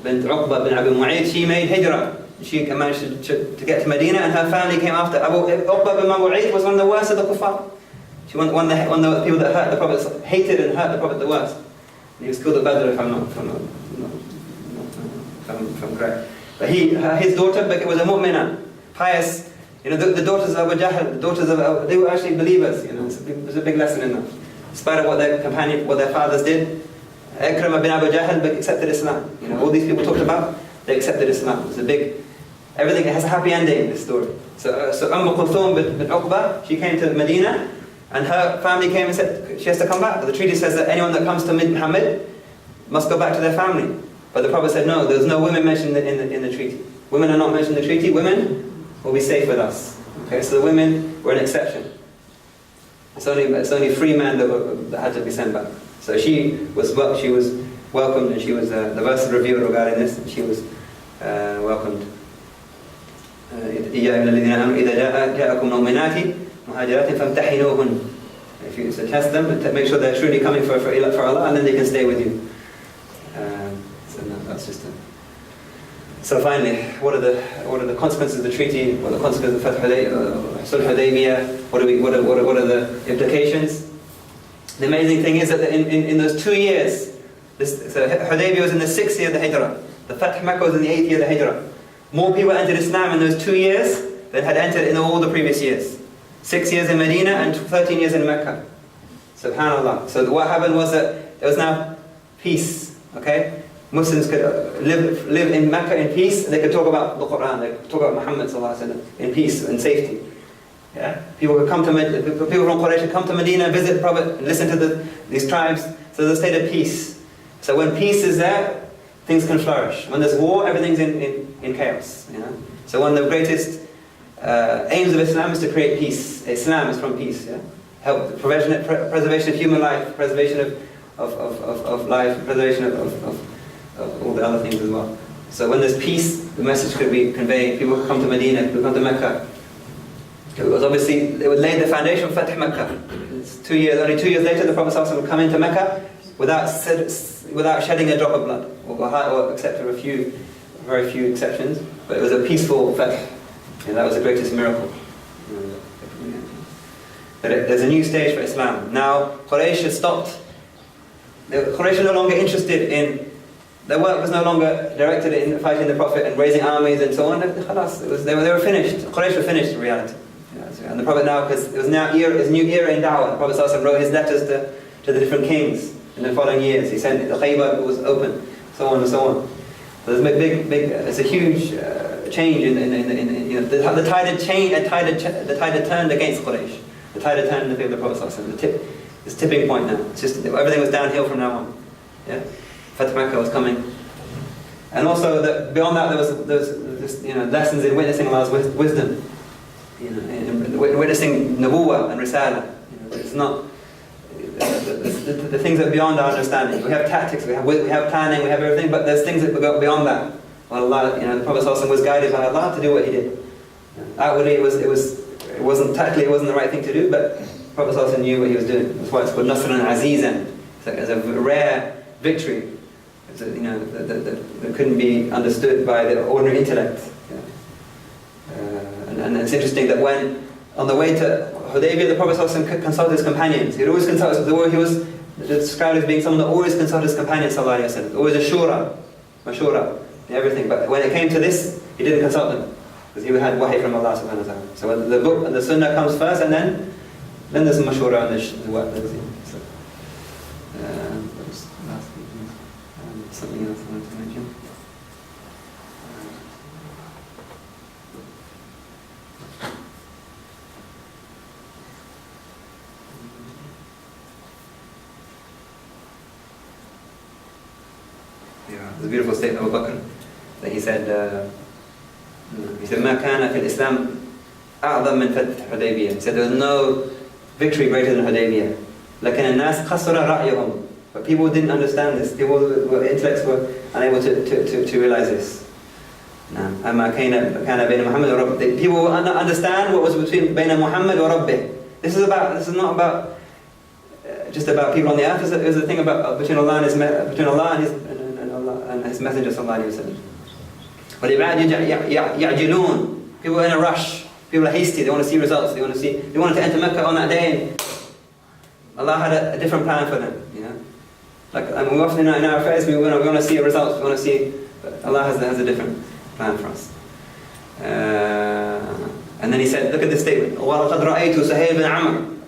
bint Uqba bin Abi Mu'ayt, she made hijrah. She managed to get to Medina, and her family came after. Uqba bin Abi Mu'ayt was one of the worst of the kuffar. She one of the people that hurt the Prophet, hated and hurt the Prophet the worst. And he was killed at Badr, if I'm correct. But his daughter was a mu'mina, pious You know, the daughters of Abu Jahl, the daughters of they were actually believers. You know, there's a big lesson in that. In spite of what their fathers did, Ikrimah bin Abu Jahl accepted Islam. You know, all these people talked about, they accepted Islam. It's a big, everything has a happy ending in this story. So Kulthum bin Uqba, she came to Medina, and her family came and said she has to come back. The treaty says that anyone that comes to Muhammad must go back to their family. But the Prophet said no, there's no women mentioned in the treaty. Women are not mentioned in the treaty. Women will be safe with us. Okay, so the women were an exception. It's only free men that had to be sent back. So she was welcomed, and she was the verse revealed regarding this. And she was welcomed. If you test them and make sure they're truly coming for Allah, and then they can stay with you. That's just it. So finally, what are the consequences of the treaty? What are the consequences of Hudaybiyyah? What are the implications? The amazing thing is that in those 2 years, so Hudaybiyyah was in the 6th year of the Hijrah. The Fath Makkah was in the 8th year of the Hijrah. More people entered Islam in those 2 years than had entered in all the previous years. 6 years in Medina and 13 years in Mecca. Subhanallah. So what happened was that there was now peace. Okay, Muslims could live in Mecca in peace. They could talk about the Quran. They could talk about Muhammad sallallahu alaihi wasallam in peace and safety. Yeah, people from Quraysh would come to Medina, visit the Prophet, and listen to these tribes. So there's a state of peace. So when peace is there, things can flourish. When there's war, everything's in chaos. You know. So one of the greatest aims of Islam is to create peace. Islam is from peace. Yeah, help preservation of human life, preservation of life, preservation of all the other things as well. So when there's peace, the message could be conveyed. People could come to Medina, people could come to Mecca. Because obviously they would lay the foundation for Fath Mecca. Only 2 years later, the Prophet ﷺ would come into Mecca without shedding a drop of blood, or except for very few exceptions. But it was a peaceful Fath. And that was the greatest miracle. There's a new stage for Islam. Now Quraysh has stopped. Quraysh are no longer interested in. Their work was no longer directed in fighting the Prophet and raising armies and so on. They were finished. Quraysh were finished in reality. And the Prophet now, because it was now his new era in Dawah. The Prophet ﷺ wrote his letters to the different kings in the following years. He sent the Khaybar was open, so on and so on. So there's it's a huge change in the tide had changed. The tide had turned against Quraysh. The tide had turned in the favor of the Prophet ﷺ. It's tipping point now. It's just everything was downhill from now on. Yeah. Fath Makkah was coming, and also beyond that there was lessons in witnessing Allah's wisdom, in witnessing Nubuwwah and Risala. It's not the things that are beyond our understanding. We have tactics, we have planning, we have everything, but there's things that go beyond that. Well, Allah, the Prophet ﷺ was guided by Allah to do what he did. Outwardly, it wasn't tactically, it wasn't the right thing to do, but the Prophet ﷺ knew what he was doing. That's why it's called Nasrun Azizan. It's a rare victory. That couldn't be understood by the ordinary intellect. And it's interesting that when on the way to Hudaybiyyah, the Prophet ﷺ consulted his companions. He'd always consult. He was described as being someone that always consulted his companions. Always a mashura, everything. But when it came to this, he didn't consult them because he had wahi from Allah subhanahu wa ta'ala. So when the book and the sunnah comes first, and then there's the mashura and the work. Something else I wanted to mention. There's a beautiful statement of Abu Bakr that he said, ما كان في الإسلام أعظم من فتح حديبية. He said there was no victory greater than Hudaybiyyah. لكن الناس قصر رأيهم. But people didn't understand this. Intellects were unable to realize this. People will understand what was between بين Muhammad wa Rabbih. This is not about just about people on the earth. It was a thing about between Allah and His Messenger sallallahu alaihi wasallam. People are in a rush. People are hasty. They want to see results. They wanted to enter Mecca on that day. Allah had a different plan for them. We often in our affairs we want to see a result. We want to see, but Allah has a different plan for us. And And then he said, look at this statement. وَلَقَدْ رَأَيْتُ سُهَيْلَ بْنَ عَمْرٍ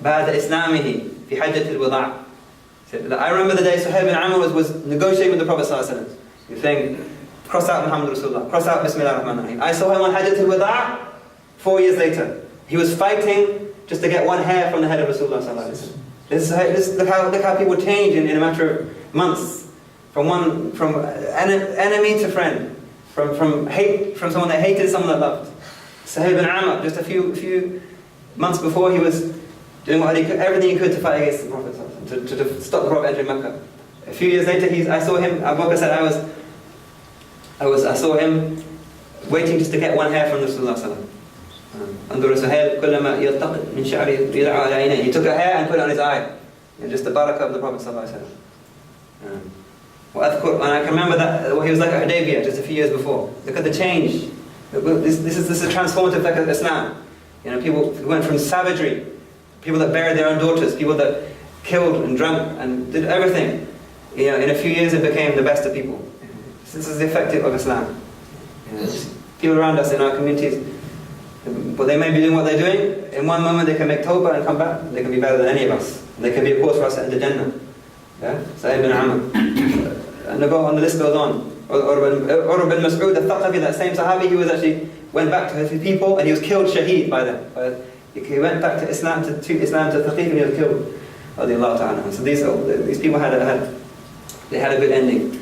بَعْدَ إِسْلَامِهِ فِي حَجَّةِ الْوِضَاعِ. He said, I remember the day Suhail bin Amr was negotiating with the Prophet ﷺ. He was saying, cross out Muhammad Rasulullah, cross out Bismillah ar-Rahman ar-Rahim. I saw him on Hajjat al-Wada' 4 years later. He was fighting just to get one hair from the head of Rasulullah ﷺ. Look how people change in a matter of months. From enemy to friend. From someone that hated someone that loved. Suhail bin Amr, just a few months before, he was doing everything he could to fight against the Prophet ﷺ, to stop the Prophet entering Mecca. A few years later, I saw him, Abu Bakr said, I saw him waiting just to get one hair from Rasulullah ﷺ. He took a hair and put it on his eye. And just the barakah of the Prophet ﷺ. And I can remember that he was like at Hudaybiyyah just a few years before. Look at the change. This is a transformative effect of Islam. People went from savagery, people that buried their own daughters, people that killed and drank and did everything. In a few years it became the best of people. This is the effect of Islam. People around us in our communities, but they may be doing what they're doing. In one moment they can make tawbah and come back. They can be better than any of us. They can be a cause for us to enter Jannah. Sa'id bin Amr. And the list goes on. Urwa bin Mas'ud al-Thaqib, that same Sahabi, he went back to his people and he was killed shaheed by them. He went back to Islam, to Thaqib, and he was killed. So these people had a good ending.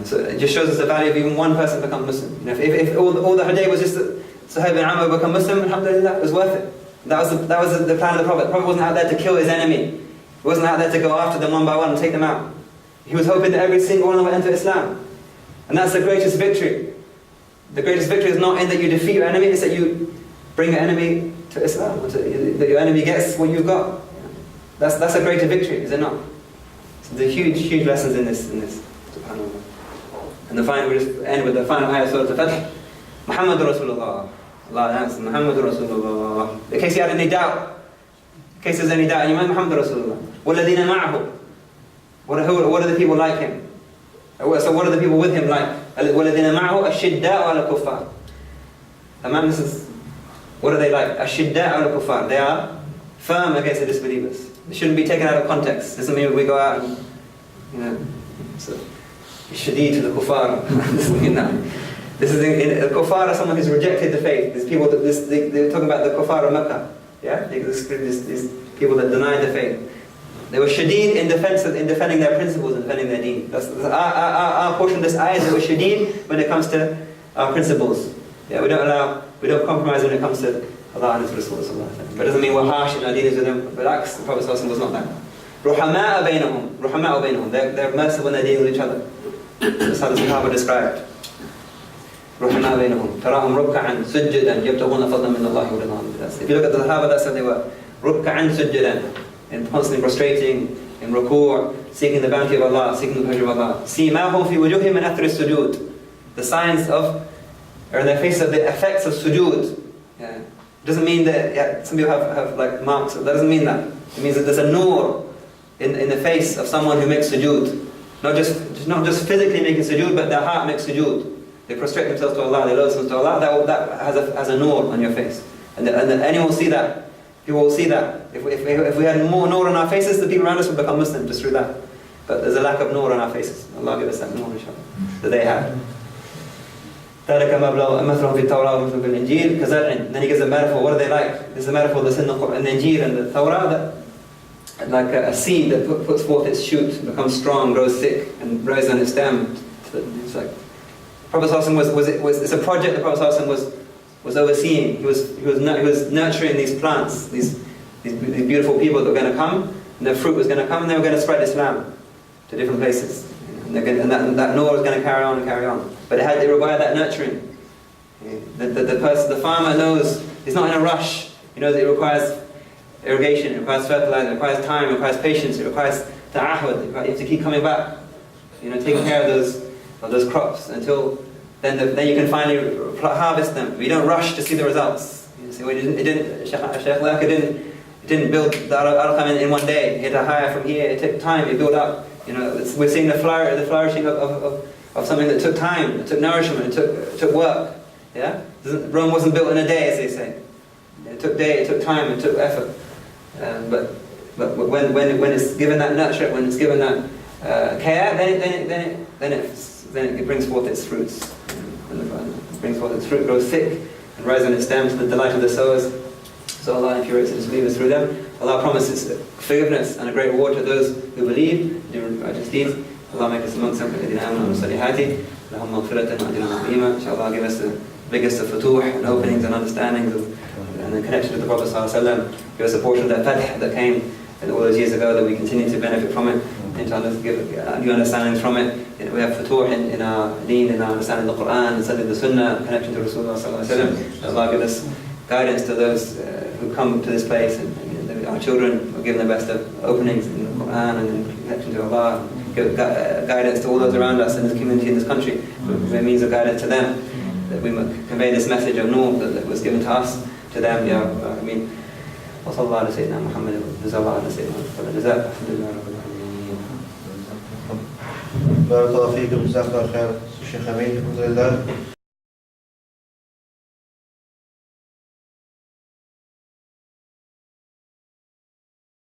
So it just shows us the value of even one person become Muslim. If all the Hudaybiyyah was just Suhail bin Amr become Muslim, alhamdulillah, it was worth it. That was the plan of the Prophet. The Prophet wasn't out there to kill his enemy. He wasn't out there to go after them one by one and take them out. He was hoping that every single one of them would enter Islam. And that's the greatest victory. The greatest victory is not in that you defeat your enemy, it's that you bring your enemy to Islam. That your enemy gets what you've got. That's a greater victory, is it not? So there are huge lessons in this. SubhanAllah. And we just end with the final ayah of Surah Al-Fath. Muhammad Rasulullah. Allah answers, Muhammad Rasulullah. In case you had any doubt, in case there's any doubt in your mind, Muhammad Rasulullah. وَالَّذِينَ مَعَهُ. What are the people like him? So what are the people with him like? وَالَّذِينَ مَعَهُ أَشِدَّاءُ عَلَى الْكُفَّارِ. What are they like? أَشِدَّاءُ عَلى الْكُفَّارِ. They are firm against the disbelievers. It shouldn't be taken out of context. Doesn't mean we go out and, so, shadid to the kuffar. Doesn't mean that. This is the kuffar are someone who's rejected the faith. These people, they're talking about the kuffar of Mecca. Yeah? These people that denied the faith. They were shadid in defending their principles and defending their deen. That's our portion of this ayah is that we're shadid when it comes to our principles. Yeah, we don't compromise when it comes to Allah and His Rasul. But it doesn't mean we're harsh in our dealings with them. But the Prophet was not that. رُحَمَاءَ بَيْنَهُم. They're merciful when they're dealing with each other. That's how the Sahaba described. رُحَمَاءَ بَيْنَهُم تَرَاهُمْ رُكَّعًا سُجَّدًا يَبْتَغُونَ فَضْلًا مِنَ اللَّهِ وَرِضْوَانًا. If you look at the Sahaba, that's how they were. رُكَّعًا سُجَّدًا. And constantly prostrating, in ruku', seeking the bounty of Allah, seeking the pleasure of Allah. سِيمَاهُمْ فِي وُجُوهِهِمْ مِنْ أَثْرِ السُّجُودِ. The signs of, or in their face of the effects of sujood. Yeah. It doesn't mean that some people have like marks. That doesn't mean that. It means that there's a nur in the face of someone who makes sujood. Not just physically making sujood, but their heart makes sujood. They prostrate themselves to Allah, they lower themselves to Allah. That has a nur on your face, and anyone will see that. People will see that. If we had more nur on our faces, the people around us would become Muslim just through that. But there's a lack of nur on our faces. Allah give us that nur, inshallah, that they have. Then he gives a metaphor. What are they like? There's a metaphor that's in the Injil and the Torah, that like a seed that puts forth its shoot, becomes strong, grows thick, and grows on its stem. It's like Prophet ﷺ it's a project the Prophet ﷺ was overseeing. He was nurturing these plants, these beautiful people that were going to come, and their fruit was going to come, and they were going to spread Islam to different places. And that nur was going to carry on and carry on. But it required that nurturing. The farmer knows he's not in a rush. He knows that it requires irrigation, it requires fertilizer, it requires time, it requires patience, it requires ta'ahud. You have to keep coming back, taking care of those crops until then you can finally harvest them. We don't rush to see the results. Sheikh didn't build the Arqam in one day. He had to hire from here. It took time. It built up. We're seeing the flourishing of something that took time. It took nourishment. It took work. Yeah? Rome wasn't built in a day, as they say. It took time, it took effort. But when it's given that nurture, when it's given that care, then it brings forth its fruits. It brings forth its fruit, grows thick, and rises on its stem to the delight of the sowers. So Allah infuriates His believers through them. Allah promises forgiveness and a great reward to those who believe, do righteous deeds. Allah make us amongst them. Inshallah, give us the biggest of futuh and openings and understandings and the connection to the Prophet ﷺ. Give us a portion of that fath that came all those years ago, that we continue to benefit from it. Inshallah, give new understandings from it. We have futuh in our deen, in our understanding of the Quran, understanding the Sunnah, connection to Rasulullah ﷺ. Allah give us guidance to those who come to this place, and our children are given the best of openings in the Quran and in connection to Allah. Give guidance to all those around us in this community, in this country, by means of guidance to them, that we might convey this message of Nur that was given to us, to them. Ya Amin. Wa sallallahu ala Sayyidina Muhammad wa jazakallahu ala Sayyidina Muhammad. Alhamdulillah Rabbil Alameen. بارك الله فيكم، جزاك الله خير Sheikh Amin. Alhamdulillah.